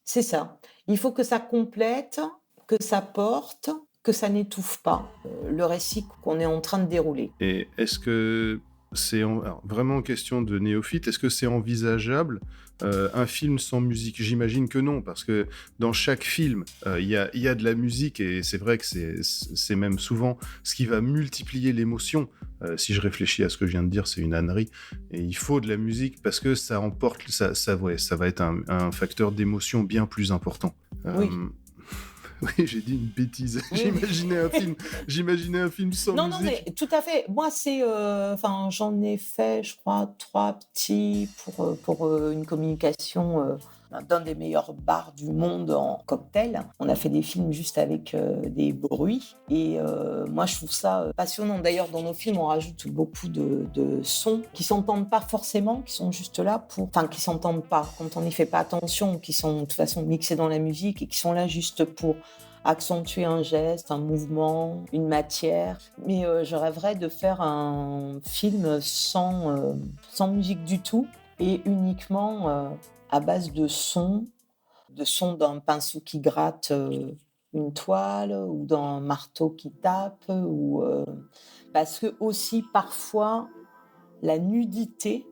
C'est ça. Il faut que ça complète, que ça porte, que ça n'étouffe pas le récit qu'on est en train de dérouler.
Et est-ce que c'est alors, vraiment question de néophyte, est-ce que c'est envisageable un film sans musique? J'imagine que non, parce que dans chaque film, il y a de la musique, et c'est vrai que c'est même souvent ce qui va multiplier l'émotion. Si je réfléchis à ce que je viens de dire, c'est une ânerie. Et il faut de la musique parce que ça emporte, ça va être un facteur d'émotion bien plus important.
Oui.
Oui, j'ai dit une bêtise.
Oui.
J'imaginais un film sans musique.
Non, mais tout à fait. Moi, j'en ai fait, je crois, 3 petits pour une communication d'un des meilleurs bars du monde en cocktail. On a fait des films juste avec des bruits. Et moi, je trouve ça passionnant. D'ailleurs, dans nos films, on rajoute beaucoup de sons qui s'entendent pas forcément, qui sont juste là qui s'entendent pas quand on n'y fait pas attention, qui sont de toute façon mixés dans la musique et qui sont là juste pour accentuer un geste, un mouvement, une matière. Mais je rêverais de faire un film sans musique du tout et uniquement à base de sons d'un pinceau qui gratte une toile ou d'un marteau qui tape. Parce que aussi, parfois, la nudité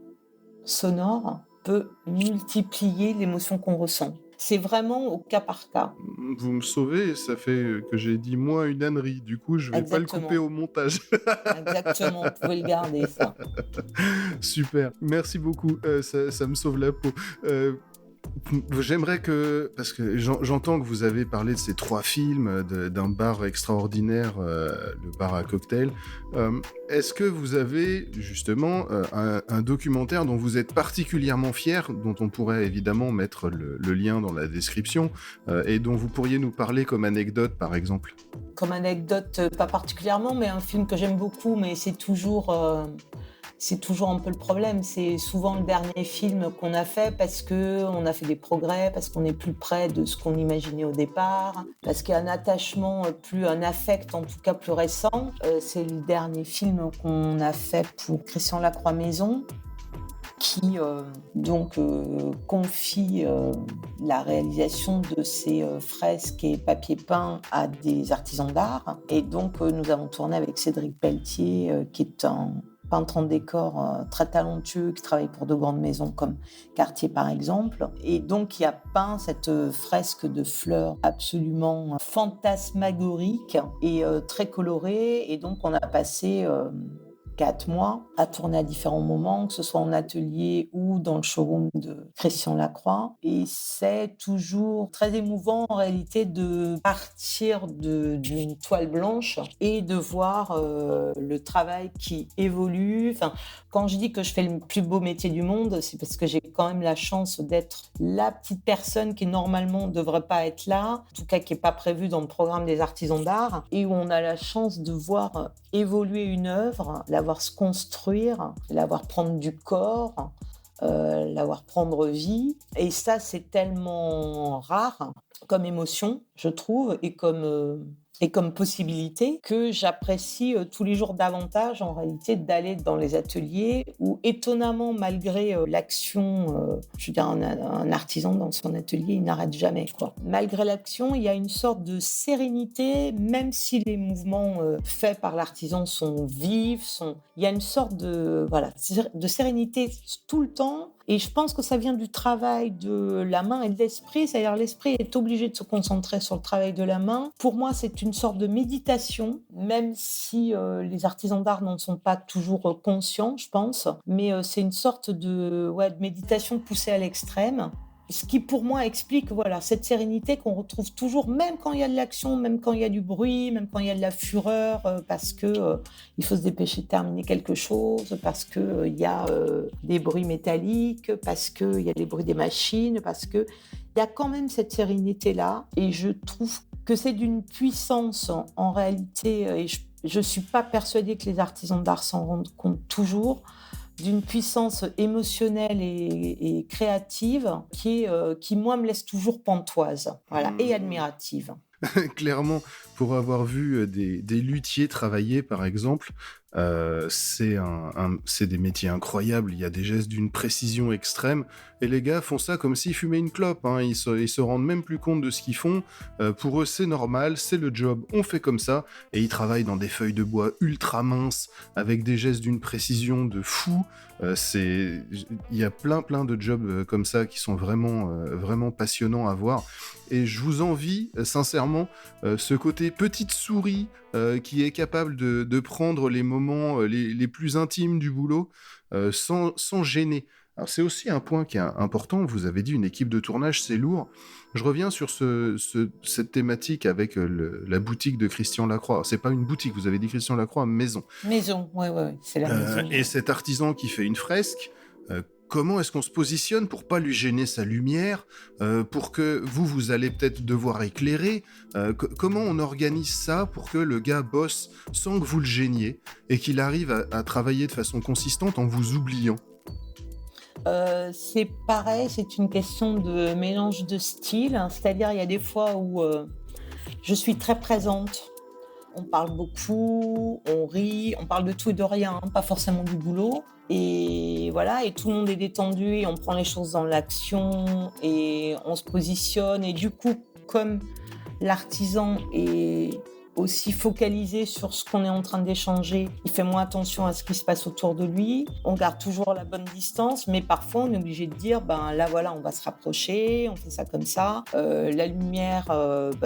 sonore peut multiplier l'émotion qu'on ressent. C'est vraiment au cas par cas.
Vous me sauvez, ça fait que j'ai dit moi une ânerie. Du coup, je vais pas le couper au montage.
Exactement, vous pouvez le garder, ça.
Super, merci beaucoup, ça me sauve la peau. J'aimerais parce que j'entends que vous avez parlé de ces 3 films, d'un bar extraordinaire, le bar à cocktail. Est-ce que vous avez justement un documentaire dont vous êtes particulièrement fier, dont on pourrait évidemment mettre le lien dans la description, et dont vous pourriez nous parler comme anecdote, par exemple?
Comme anecdote, pas particulièrement, mais un film que j'aime beaucoup, mais c'est toujours un peu le problème. C'est souvent le dernier film qu'on a fait parce qu'on a fait des progrès, parce qu'on est plus près de ce qu'on imaginait au départ, parce qu'il y a un attachement, un affect en tout cas plus récent. C'est le dernier film qu'on a fait pour Christian Lacroix-Maison, qui confie la réalisation de ces fresques et papier peint à des artisans d'art. Et donc, nous avons tourné avec Cédric Pelletier, qui est un peintre en décor très talentueux, qui travaille pour de grandes maisons comme Cartier par exemple. Et donc, il a peint cette fresque de fleurs absolument fantasmagorique et très colorée. Et donc, on a passé 4 mois à tourner à différents moments, que ce soit en atelier ou dans le showroom de Christian Lacroix. Et c'est toujours très émouvant en réalité de partir d'une toile blanche et de voir le travail qui évolue. Enfin, quand je dis que je fais le plus beau métier du monde, c'est parce que j'ai quand même la chance d'être la petite personne qui normalement ne devrait pas être là, en tout cas qui n'est pas prévue dans le programme des artisans d'art, et où on a la chance de voir évoluer une œuvre, la voir se construire, la voir prendre du corps, la voir prendre vie. Et ça, c'est tellement rare comme émotion, je trouve, et comme et comme possibilité que j'apprécie tous les jours davantage en réalité d'aller dans les ateliers où étonnamment malgré l'action, je veux dire un artisan dans son atelier il n'arrête jamais quoi. Malgré l'action il y a une sorte de sérénité même si les mouvements faits par l'artisan sont vifs, il y a une sorte de sérénité tout le temps. Et je pense que ça vient du travail de la main et de l'esprit, c'est-à-dire l'esprit est obligé de se concentrer sur le travail de la main. Pour moi, c'est une sorte de méditation, même si les artisans d'art n'en sont pas toujours conscients, je pense, mais c'est une sorte de méditation poussée à l'extrême. Ce qui, pour moi, explique cette sérénité qu'on retrouve toujours, même quand il y a de l'action, même quand il y a du bruit, même quand il y a de la fureur, parce que il faut se dépêcher de terminer quelque chose, parce que il y a des bruits métalliques, parce que il y a les bruits des machines, parce que il y a quand même cette sérénité-là. Et je trouve que c'est d'une puissance, en réalité, et je suis pas persuadée que les artisans d'art s'en rendent compte toujours, d'une puissance émotionnelle et créative qui, moi, me laisse toujours pantoise et admirative.
Clairement, pour avoir vu des luthiers travailler, par exemple, c'est des métiers incroyables, il y a des gestes d'une précision extrême, et les gars font ça comme s'ils fumaient une clope, hein. Ils se rendent même plus compte de ce qu'ils font, pour eux c'est normal, c'est le job, on fait comme ça, et ils travaillent dans des feuilles de bois ultra minces, avec des gestes d'une précision de fou. Il y a plein de jobs comme ça qui sont vraiment passionnants à voir, et je vous envie sincèrement ce côté petite souris qui est capable de prendre les moments les plus intimes du boulot sans gêner. Alors c'est aussi un point qui est important, vous avez dit une équipe de tournage c'est lourd. Je reviens sur cette thématique avec la boutique de Christian Lacroix. Alors, c'est pas une boutique, vous avez dit Christian Lacroix, maison.
Maison, ouais, c'est la maison.
Et cet artisan qui fait une fresque, comment est-ce qu'on se positionne pour pas lui gêner sa lumière, pour que vous allez peut-être devoir éclairer, comment on organise ça pour que le gars bosse sans que vous le gêniez et qu'il arrive à travailler de façon consistante en vous oubliant?
C'est pareil, c'est une question de mélange de style, hein. C'est-à-dire il y a des fois où je suis très présente. On parle beaucoup, on rit, on parle de tout et de rien, hein, pas forcément du boulot. Et voilà, et tout le monde est détendu et on prend les choses dans l'action et on se positionne. Et du coup, comme l'artisan est aussi focalisé sur ce qu'on est en train d'échanger, il fait moins attention à ce qui se passe autour de lui. On garde toujours la bonne distance, mais parfois on est obligé de dire, là voilà, on va se rapprocher, on fait ça comme ça. La lumière,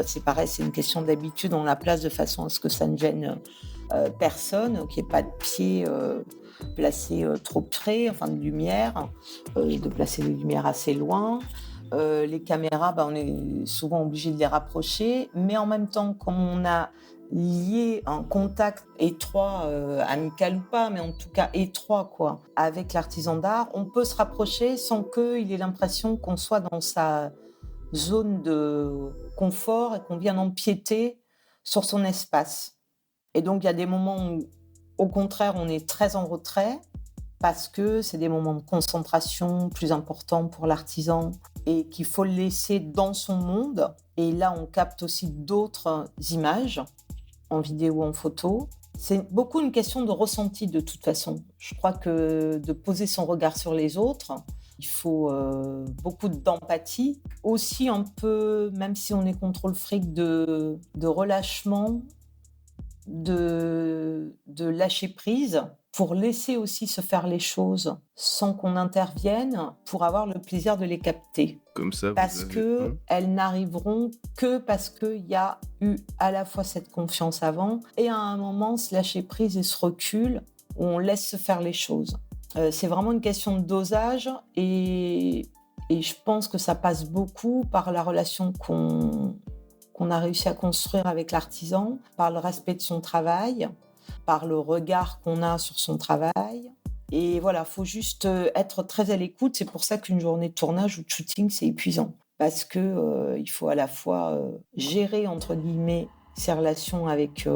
c'est pareil, c'est une question d'habitude, on la place de façon à ce que ça ne gêne personne, qu'il n'y ait pas de pied placé trop près, enfin de lumière, de placer les lumières assez loin. Les caméras, on est souvent obligé de les rapprocher, mais en même temps, comme on a lié un contact étroit, amical ou pas, mais en tout cas étroit, avec l'artisan d'art, on peut se rapprocher sans qu'il ait l'impression qu'on soit dans sa zone de confort et qu'on vienne empiéter sur son espace. Et donc, il y a des moments où, au contraire, on est très en retrait, parce que c'est des moments de concentration plus importants pour l'artisan et qu'il faut le laisser dans son monde. Et là, on capte aussi d'autres images, en vidéo ou en photo. C'est beaucoup une question de ressenti de toute façon. Je crois que de poser son regard sur les autres, il faut beaucoup d'empathie. Aussi un peu, même si on est contrôle fric, de relâchement, de lâcher prise, pour laisser aussi se faire les choses sans qu'on intervienne, pour avoir le plaisir de les capter.
Comme ça,
parce qu'elles n'arriveront que parce qu'il y a eu à la fois cette confiance avant et à un moment ce lâcher prise et ce recul où on laisse se faire les choses. C'est vraiment une question de dosage et je pense que ça passe beaucoup par la relation qu'on a réussi à construire avec l'artisan, par le respect de son travail, par le regard qu'on a sur son travail. Et voilà, il faut juste être très à l'écoute. C'est pour ça qu'une journée de tournage ou de shooting, c'est épuisant. Parce qu'il faut à la fois gérer, entre guillemets, ses relations avec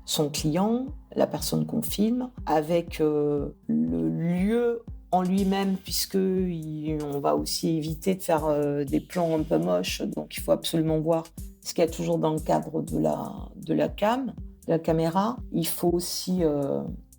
son client, la personne qu'on filme, avec le lieu en lui-même, puisqu'on va aussi éviter de faire des plans un peu moches. Donc, il faut absolument voir ce qu'il y a toujours dans le cadre de la caméra. Il faut aussi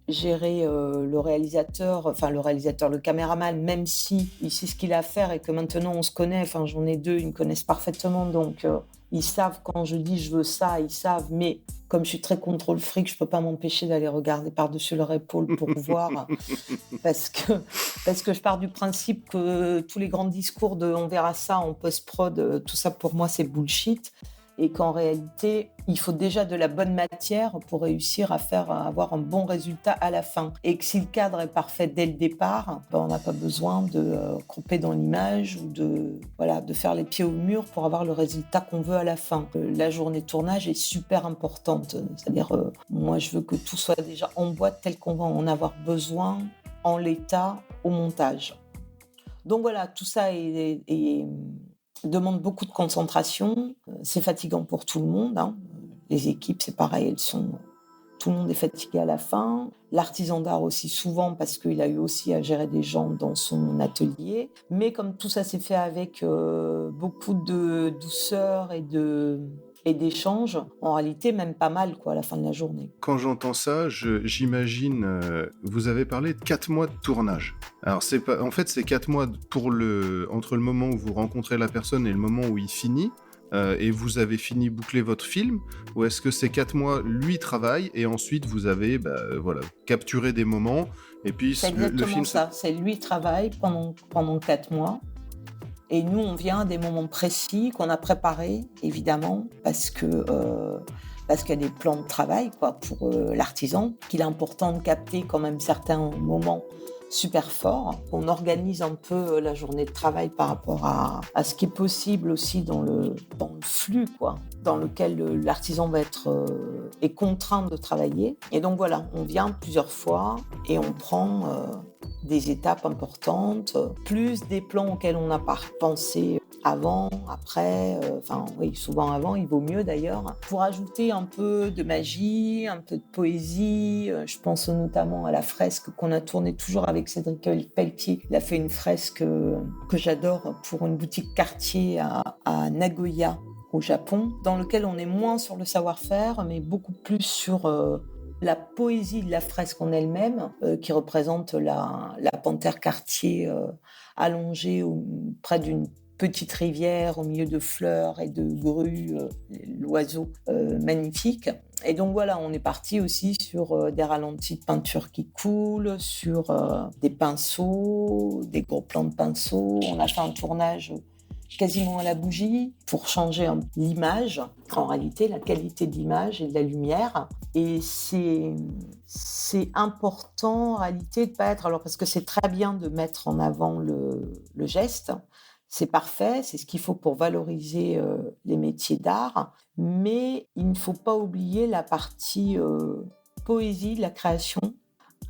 gérer le caméraman, même si il sait ce qu'il a à faire et que maintenant on se connaît, j'en ai 2, ils me connaissent parfaitement, donc ils savent quand je dis je veux ça, ils savent, mais comme je suis très contrôle fric, je peux pas m'empêcher d'aller regarder par-dessus leur épaule pour voir, parce que je pars du principe que tous les grands discours de on verra ça en post-prod, tout ça pour moi c'est bullshit. Et qu'en réalité, il faut déjà de la bonne matière pour réussir à avoir un bon résultat à la fin. Et que si le cadre est parfait dès le départ, on n'a pas besoin de couper dans l'image ou de faire les pieds au mur pour avoir le résultat qu'on veut à la fin. La journée de tournage est super importante. C'est-à-dire, moi, je veux que tout soit déjà en boîte tel qu'on va en avoir besoin en l'état au montage. Donc voilà, tout ça demande beaucoup de concentration. C'est fatigant pour tout le monde. Les équipes, c'est pareil, tout le monde est fatigué à la fin. L'artisan d'art aussi souvent parce qu'il a eu aussi à gérer des gens dans son atelier. Mais comme tout ça s'est fait avec beaucoup de douceur et d'échanges, en réalité même pas mal à la fin de la journée.
Quand j'entends ça, j'imagine, vous avez parlé de 4 mois de tournage. Alors c'est 4 mois entre le moment où vous rencontrez la personne et le moment où il finit, et vous avez fini boucler votre film, ou est-ce que ces 4 mois, lui travaille, et ensuite vous avez capturé des moments, et puis
c'est exactement le film... ça, c'est lui travaille pendant 4 mois. Et nous, on vient à des moments précis qu'on a préparés, évidemment, parce qu'il y a des plans de travail pour l'artisan, qu'il est important de capter quand même certains moments super forts. On organise un peu la journée de travail par rapport à ce qui est possible aussi dans le flux, dans lequel l'artisan est contraint de travailler. Et donc voilà, on vient plusieurs fois et on prend des étapes importantes, plus des plans auxquels on n'a pas pensé avant, après, souvent avant, il vaut mieux d'ailleurs, pour ajouter un peu de magie, un peu de poésie. Je pense notamment à la fresque qu'on a tournée toujours avec Cédric Pelletier. Il a fait une fresque que j'adore pour une boutique Cartier à Nagoya, au Japon, dans lequel on est moins sur le savoir-faire, mais beaucoup plus sur la poésie de la fresque en elle-même, qui représente la panthère Cartier allongée près d'une petite rivière au milieu de fleurs et de grues, l'oiseau magnifique. Et donc voilà, on est parti aussi sur des ralentis de peinture qui coulent, sur des pinceaux, des gros plans de pinceaux. On a fait un tournage quasiment à la bougie pour changer l'image, en réalité la qualité de l'image et de la lumière. Et c'est important en réalité de pas être... Alors parce que c'est très bien de mettre en avant le geste, c'est parfait, c'est ce qu'il faut pour valoriser les métiers d'art, mais il ne faut pas oublier la partie poésie de la création,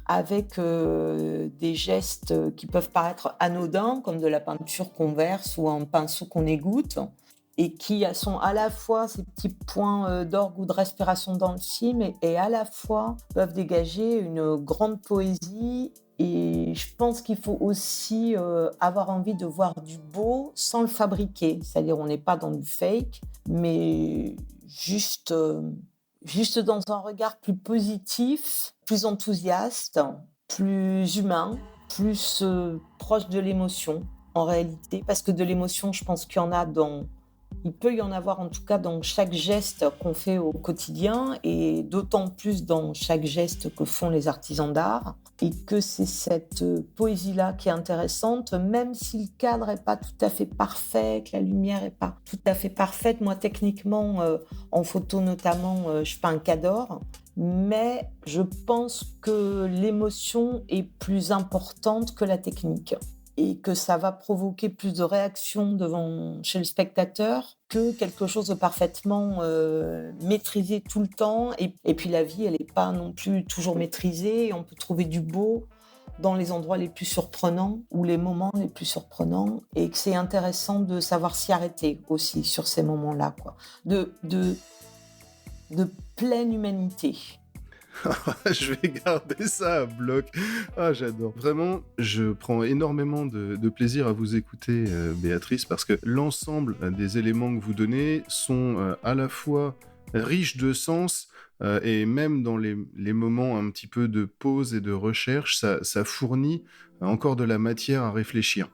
avec des gestes qui peuvent paraître anodins, comme de la peinture qu'on verse ou un pinceau qu'on égoutte, et qui sont à la fois ces petits points d'orgue ou de respiration dans le film, et à la fois peuvent dégager une grande poésie. Et je pense qu'il faut aussi avoir envie de voir du beau sans le fabriquer. C'est-à-dire, on n'est pas dans du fake, mais juste dans un regard plus positif, plus enthousiaste, plus humain, plus proche de l'émotion, en réalité. Parce que de l'émotion, je pense qu'il y en a il peut y en avoir en tout cas dans chaque geste qu'on fait au quotidien, et d'autant plus dans chaque geste que font les artisans d'art, et que c'est cette poésie-là qui est intéressante, même si le cadre n'est pas tout à fait parfait, que la lumière n'est pas tout à fait parfaite. Moi, techniquement, en photo notamment, je suis pas un cadre, mais je pense que l'émotion est plus importante que la technique, et que ça va provoquer plus de réactions chez le spectateur que quelque chose de parfaitement maîtrisé tout le temps. Et puis la vie, elle n'est pas non plus toujours maîtrisée, et on peut trouver du beau dans les endroits les plus surprenants ou les moments les plus surprenants, et que c'est intéressant de savoir s'y arrêter aussi sur ces moments-là, de pleine humanité.
Je vais garder ça à bloc. Ah, j'adore. Vraiment, je prends énormément de plaisir à vous écouter, Béatrice, parce que l'ensemble des éléments que vous donnez sont à la fois riches de sens et même dans les moments un petit peu de pause et de recherche, ça fournit encore de la matière à réfléchir.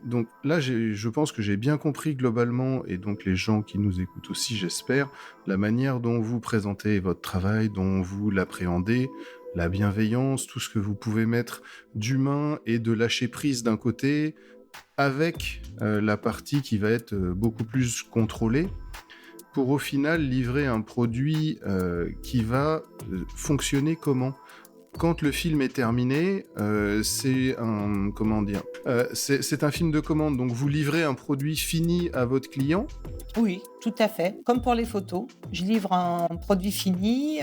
Donc là, je pense que j'ai bien compris globalement, et donc les gens qui nous écoutent aussi, j'espère, la manière dont vous présentez votre travail, dont vous l'appréhendez, la bienveillance, tout ce que vous pouvez mettre d'humain et de lâcher prise d'un côté, avec la partie qui va être beaucoup plus contrôlée, pour au final livrer un produit qui va fonctionner comment ? Quand le film est terminé, c'est un... Comment dire c'est un film de commande, donc vous livrez un produit fini à votre client.
Oui, tout à fait. Comme pour les photos, je livre un produit fini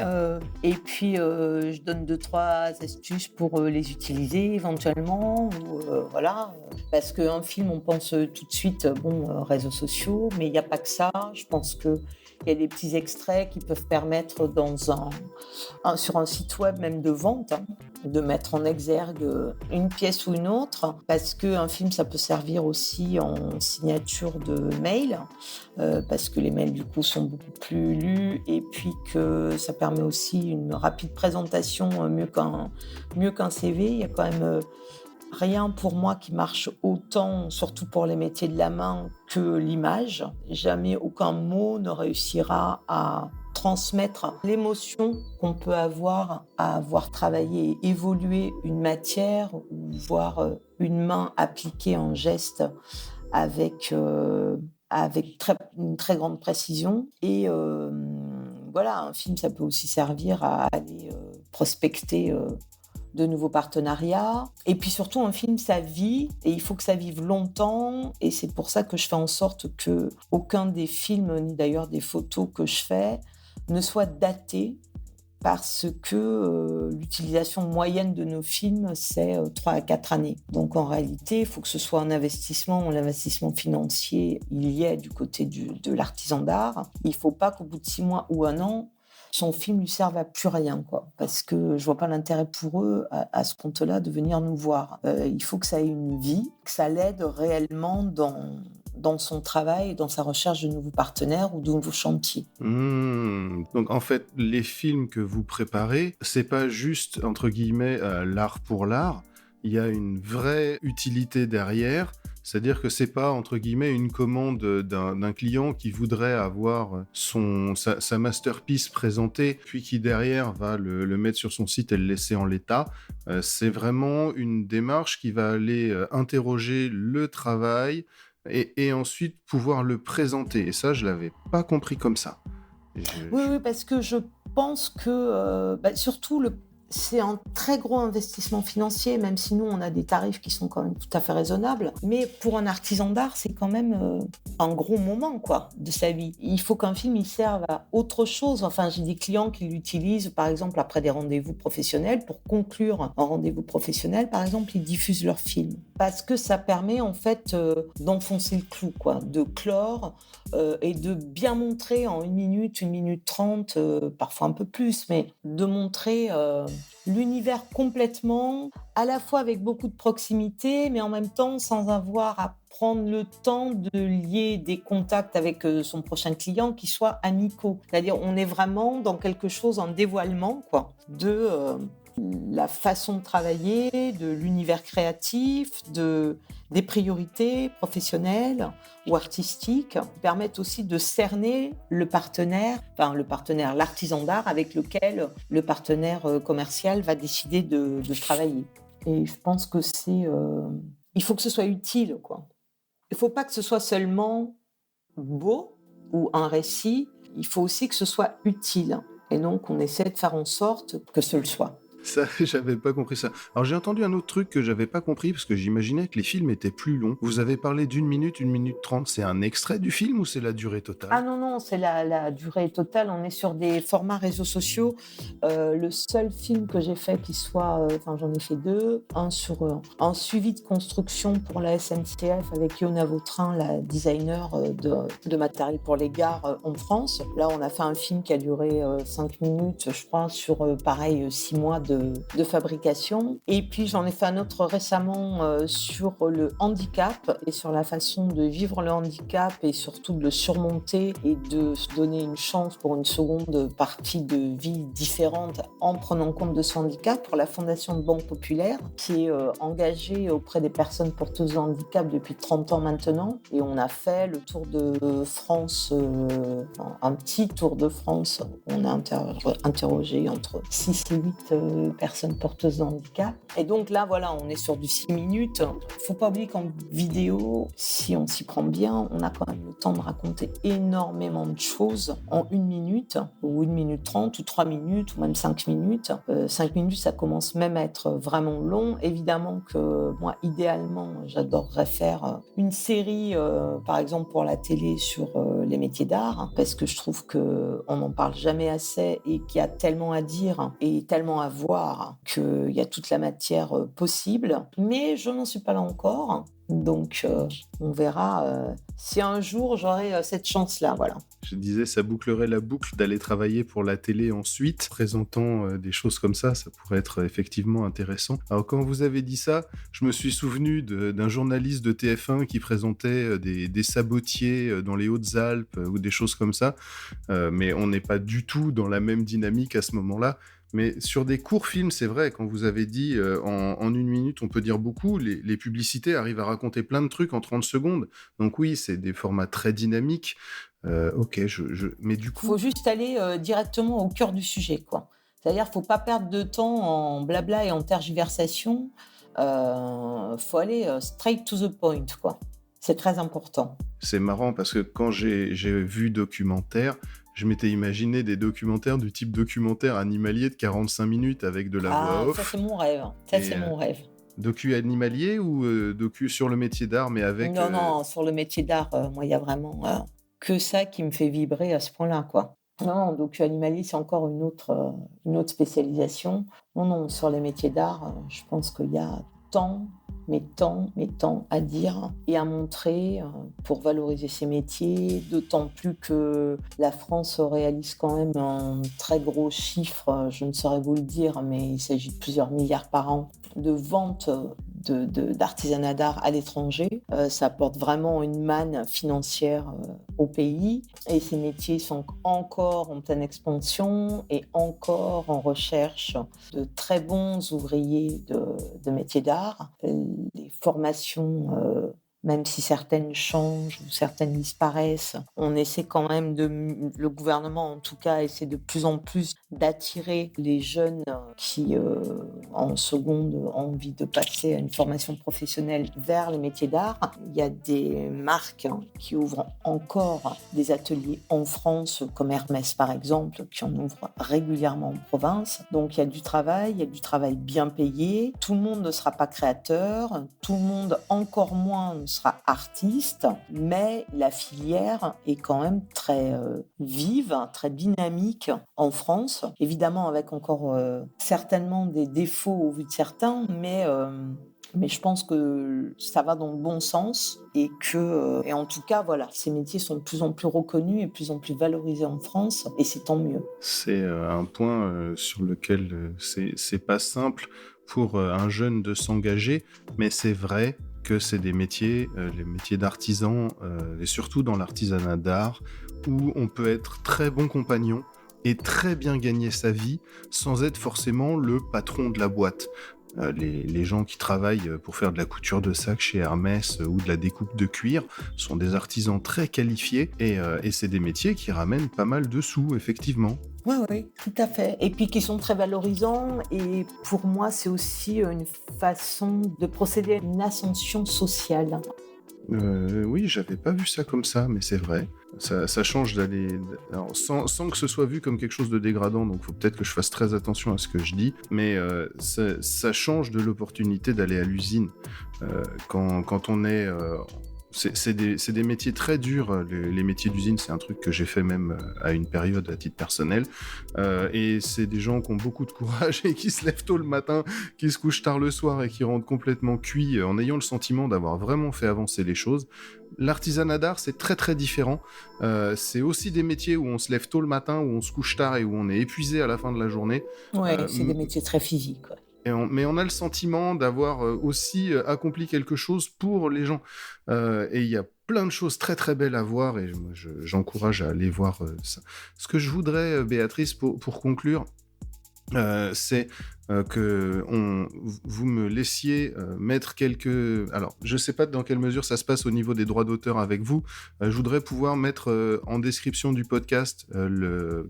et puis je donne 2-3 astuces pour les utiliser éventuellement. Voilà. Parce qu'un film, on pense tout de suite réseaux sociaux, mais il n'y a pas que ça. Je pense qu'il y a des petits extraits qui peuvent permettre sur un site web même de vente, de mettre en exergue une pièce ou une autre, parce qu'un film, ça peut servir aussi en signature de mail, parce que les mails, du coup, sont beaucoup plus lus, et puis que ça permet aussi une rapide présentation, mieux qu'un CV. Il y a quand même rien pour moi qui marche autant, surtout pour les métiers de la main, que l'image. Jamais aucun mot ne réussira à transmettre l'émotion qu'on peut avoir à avoir travaillé et évolué une matière ou voir une main appliquée en geste avec une très grande précision. Et voilà, un film, ça peut aussi servir à aller prospecter de nouveaux partenariats. Et puis surtout, un film, ça vit et il faut que ça vive longtemps. Et c'est pour ça que je fais en sorte que aucun des films, ni d'ailleurs des photos que je fais, ne soit daté, parce que l'utilisation moyenne de nos films, c'est 3 à 4 années. Donc en réalité, il faut que ce soit un investissement. L'investissement financier, il y est du côté de l'artisan d'art. Il ne faut pas qu'au bout de 6 mois ou 1 an, son film lui serve à plus rien, quoi. Parce que je vois pas l'intérêt pour eux, à ce compte-là, de venir nous voir. Il faut que ça ait une vie, que ça l'aide réellement dans son travail, dans sa recherche de nouveaux partenaires ou de nouveaux chantiers.
Donc en fait, les films que vous préparez, c'est pas juste, entre guillemets, l'art pour l'art. Il y a une vraie utilité derrière. C'est-à-dire que c'est pas, entre guillemets, une commande d'un client qui voudrait avoir sa masterpiece présentée, puis qui derrière va le mettre sur son site et le laisser en l'état. C'est vraiment une démarche qui va aller interroger le travail et ensuite pouvoir le présenter. Et ça, je l'avais pas compris comme ça.
Oui, parce que je pense que surtout c'est un très gros investissement financier, même si nous, on a des tarifs qui sont quand même tout à fait raisonnables. Mais pour un artisan d'art, c'est quand même un gros moment, quoi, de sa vie. Il faut qu'un film, il serve à autre chose. Enfin, j'ai des clients qui l'utilisent, par exemple, après des rendez-vous professionnels. Pour conclure un rendez-vous professionnel, par exemple, ils diffusent leur film. Parce que ça permet, en fait, d'enfoncer le clou, quoi, de clore et de bien montrer en 1 minute 30, parfois un peu plus, mais de montrer l'univers complètement, à la fois avec beaucoup de proximité, mais en même temps sans avoir à prendre le temps de lier des contacts avec son prochain client qui soient amicaux. C'est-à-dire, on est vraiment dans quelque chose, en dévoilement, quoi, de la façon de travailler, de l'univers créatif, des priorités professionnelles ou artistiques, qui permettent aussi de cerner l'artisan d'art avec lequel le partenaire commercial va décider de travailler. Et je pense que il faut que ce soit utile, quoi. Il ne faut pas que ce soit seulement beau ou un récit, il faut aussi que ce soit utile. Et donc, on essaie de faire en sorte que ce le soit.
Ça, j'avais pas compris ça. Alors j'ai entendu un autre truc que j'avais pas compris parce que j'imaginais que les films étaient plus longs. Vous avez parlé d'une minute 30. C'est un extrait du film ou c'est la durée totale?
Ah non, non, c'est la durée totale. On est sur des formats réseaux sociaux. Le seul film que j'ai fait qui soit, j'en ai fait 2, un sur un suivi de construction pour la SNCF avec Yona Vautrin, la designer de matériel pour les gares en France. Là, on a fait un film qui a duré 5 minutes, je crois, sur pareil 6 mois de fabrication. Et puis j'en ai fait un autre récemment sur le handicap et sur la façon de vivre le handicap et surtout de le surmonter et de se donner une chance pour une seconde partie de vie différente en prenant compte de son handicap pour la Fondation de Banque Populaire qui est engagée auprès des personnes porteuses de handicap depuis 30 ans maintenant. Et on a fait le tour de France, un petit tour de France. On a interrogé entre 6 et 8 personnes porteuses de handicap. Et donc là, voilà, on est sur du 6 minutes. Faut pas oublier qu'en vidéo, si on s'y prend bien, on a quand même le temps de raconter énormément de choses en 1 minute, ou 1 minute 30, ou 3 minutes, ou même 5 minutes. 5 minutes, ça commence même à être vraiment long. Évidemment que moi, idéalement, j'adorerais faire une série, par exemple pour la télé, sur les métiers d'art, parce que je trouve qu'on n'en parle jamais assez et qu'il y a tellement à dire et tellement à voir qu'il y a toute la matière possible. Mais je n'en suis pas là encore. Donc, on verra si un jour j'aurai cette chance-là, voilà.
Je disais, ça bouclerait la boucle d'aller travailler pour la télé ensuite, présentant des choses comme ça pourrait être effectivement intéressant. Alors quand vous avez dit ça, je me suis souvenu d'un journaliste de TF1 qui présentait des sabotiers dans les Hautes-Alpes ou des choses comme ça, mais on n'est pas du tout dans la même dynamique à ce moment-là. Mais sur des courts films, c'est vrai, quand vous avez dit en 1 minute, on peut dire beaucoup, les publicités arrivent à raconter plein de trucs en 30 secondes. Donc oui, c'est des formats très dynamiques. Ok, mais du coup...
Faut juste aller directement au cœur du sujet, quoi. C'est-à-dire, faut pas perdre de temps en blabla et en tergiversation. Faut aller straight to the point, quoi. C'est très important.
C'est marrant parce que quand j'ai vu documentaire, je m'étais imaginé des documentaires du type documentaire animalier de 45 minutes avec de la voix off.
Ça, c'est mon rêve. C'est mon rêve.
Docu animalier ou docu sur le métier d'art, mais avec...
Non, sur le métier d'art, moi, il y a vraiment que ça qui me fait vibrer à ce point-là, quoi. Non, docu animalier, c'est encore une autre spécialisation. Non, sur les métiers d'art, je pense qu'il y a tant à dire et à montrer pour valoriser ces métiers, d'autant plus que la France réalise quand même un très gros chiffre, je ne saurais vous le dire, mais il s'agit de plusieurs milliards par an de ventes d'artisanat d'art à l'étranger. Ça apporte vraiment une manne financière au pays et ces métiers sont encore en pleine expansion et encore en recherche de très bons ouvriers de métiers d'art. Les formations, même si certaines changent ou certaines disparaissent, on essaie quand même le gouvernement en tout cas essaie de plus en plus d'attirer les jeunes qui en seconde ont envie de passer à une formation professionnelle vers les métiers d'art. Il y a des marques qui ouvrent encore des ateliers en France, comme Hermès par exemple, qui en ouvrent régulièrement en province. Donc il y a du travail bien payé. Tout le monde ne sera pas créateur, tout le monde encore moins ne sera artiste, mais la filière est quand même très vive, très dynamique en France. Évidemment avec encore certainement des défauts au vu de certains, mais je pense que ça va dans le bon sens et en tout cas, voilà, ces métiers sont de plus en plus reconnus et de plus en plus valorisés en France et c'est tant mieux.
C'est un point sur lequel c'est pas simple pour un jeune de s'engager, mais c'est vrai que c'est des métiers, les métiers d'artisan, et surtout dans l'artisanat d'art, où on peut être très bon compagnon et très bien gagner sa vie sans être forcément le patron de la boîte. Les gens qui travaillent pour faire de la couture de sacs chez Hermès ou de la découpe de cuir sont des artisans très qualifiés et c'est des métiers qui ramènent pas mal de sous, effectivement.
Oui, tout à fait. Et puis qui sont très valorisants. Et pour moi, c'est aussi une façon de procéder à une ascension sociale.
Oui, j'avais pas vu ça comme ça, mais c'est vrai. Ça change d'aller... Alors, sans que ce soit vu comme quelque chose de dégradant, donc faut peut-être que je fasse très attention à ce que je dis, mais ça change de l'opportunité d'aller à l'usine. Quand on est... C'est des métiers très durs, les métiers d'usine, c'est un truc que j'ai fait même à une période à titre personnel, et c'est des gens qui ont beaucoup de courage et qui se lèvent tôt le matin, qui se couchent tard le soir et qui rentrent complètement cuits en ayant le sentiment d'avoir vraiment fait avancer les choses. L'artisanat d'art, c'est très très différent, c'est aussi des métiers où on se lève tôt le matin, où on se couche tard et où on est épuisé à la fin de la journée.
Ouais, c'est des métiers très physiques, ouais.
Mais on a le sentiment d'avoir aussi accompli quelque chose pour les gens. Et il y a plein de choses très très belles à voir et j'encourage à aller voir ça. Ce que je voudrais, Béatrice, pour conclure, c'est que vous me laissiez mettre quelques... Alors, je ne sais pas dans quelle mesure ça se passe au niveau des droits d'auteur avec vous. Je voudrais pouvoir mettre en description du podcast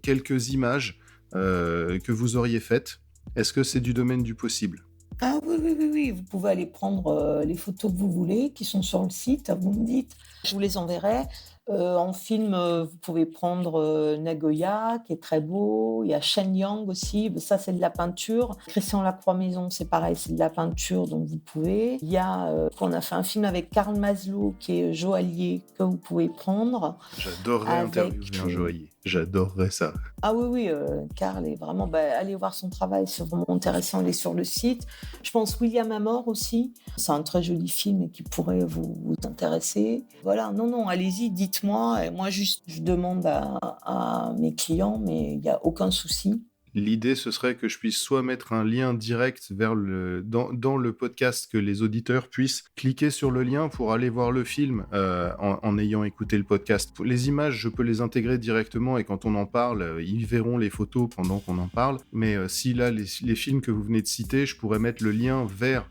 quelques images que vous auriez faites. Est-ce que c'est du domaine du possible ?
Ah oui, vous pouvez aller prendre les photos que vous voulez, qui sont sur le site, vous me dites, je vous les enverrai. En film, vous pouvez prendre Nagoya, qui est très beau. Il y a Shenyang aussi, ça c'est de la peinture. Christian Lacroix-Maison, c'est pareil, c'est de la peinture, donc vous pouvez. Il y a, on a fait un film avec Karl Maslow, qui est joaillier, que vous pouvez prendre.
J'adorerais interviewer un joaillier, j'adorerais ça.
Ah oui, Karl est vraiment... allez voir son travail, c'est vraiment intéressant, il est sur le site. Je pense William Amor aussi, c'est un très joli film et qui pourrait vous intéresser. Voilà, non, allez-y, dites-moi. Et moi, juste, je demande à mes clients, mais il n'y a aucun souci.
L'idée, ce serait que je puisse soit mettre un lien direct vers dans le podcast, que les auditeurs puissent cliquer sur le lien pour aller voir le film en ayant écouté le podcast. Les images, je peux les intégrer directement et quand on en parle, ils verront les photos pendant qu'on en parle. Mais si là, les films que vous venez de citer, je pourrais mettre le lien vers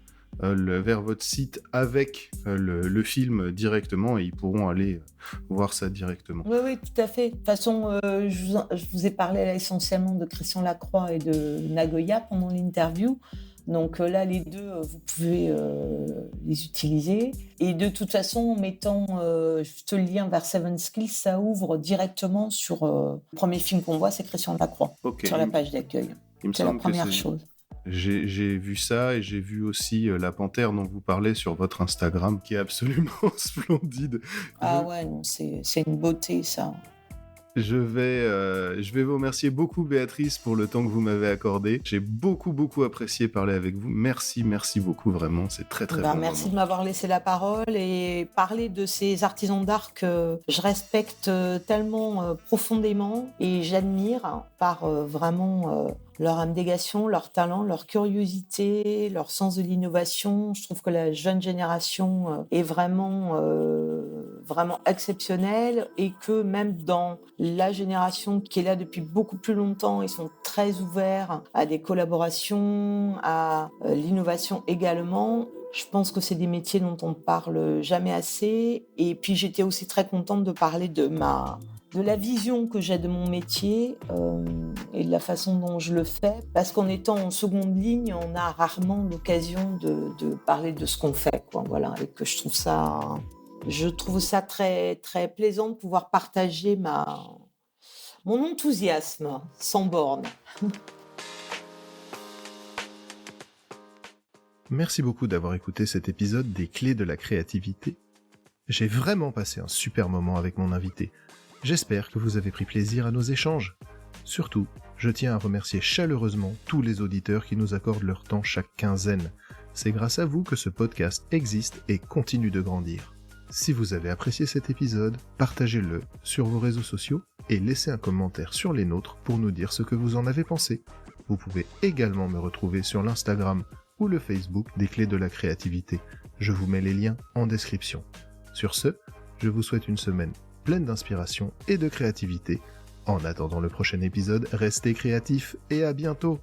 votre site avec le film directement et ils pourront aller voir ça directement.
Oui, tout à fait. De toute façon, je vous ai parlé là, essentiellement de Christian Lacroix et de Nagoya pendant l'interview. Donc là, les deux, vous pouvez les utiliser. Et de toute façon, en mettant juste le lien vers Seven Skills, ça ouvre directement sur le premier film qu'on voit, c'est Christian Lacroix, sur la page d'accueil. C'est la première chose.
J'ai vu ça et j'ai vu aussi La Panthère dont vous parlez sur votre Instagram, qui est absolument splendide.
Ah ouais, non, c'est une beauté, ça.
Je vais vous remercier beaucoup, Béatrice, pour le temps que vous m'avez accordé. J'ai beaucoup apprécié parler avec vous. Merci beaucoup, vraiment. C'est très bon.
Merci de m'avoir laissé la parole et parler de ces artisans d'art que je respecte tellement profondément et j'admire par vraiment leur abnégation, leur talent, leur curiosité, leur sens de l'innovation. Je trouve que la jeune génération est vraiment exceptionnelle et que même dans la génération qui est là depuis beaucoup plus longtemps, ils sont très ouverts à des collaborations, à l'innovation également. Je pense que c'est des métiers dont on parle jamais assez. Et puis j'étais aussi très contente de parler de la vision que j'ai de mon métier et de la façon dont je le fais. Parce qu'en étant en seconde ligne, on a rarement l'occasion de parler de ce qu'on fait, quoi. Voilà, et que je trouve ça très, très plaisant de pouvoir partager mon enthousiasme sans borne.
Merci beaucoup d'avoir écouté cet épisode des Clés de la créativité. J'ai vraiment passé un super moment avec mon invité. J'espère que vous avez pris plaisir à nos échanges. Surtout, je tiens à remercier chaleureusement tous les auditeurs qui nous accordent leur temps chaque quinzaine. C'est grâce à vous que ce podcast existe et continue de grandir. Si vous avez apprécié cet épisode, partagez-le sur vos réseaux sociaux et laissez un commentaire sur les nôtres pour nous dire ce que vous en avez pensé. Vous pouvez également me retrouver sur l'Instagram ou le Facebook des Clés de la créativité. Je vous mets les liens en description. Sur ce, je vous souhaite une semaine pleine d'inspiration et de créativité. En attendant le prochain épisode, restez créatifs et à bientôt!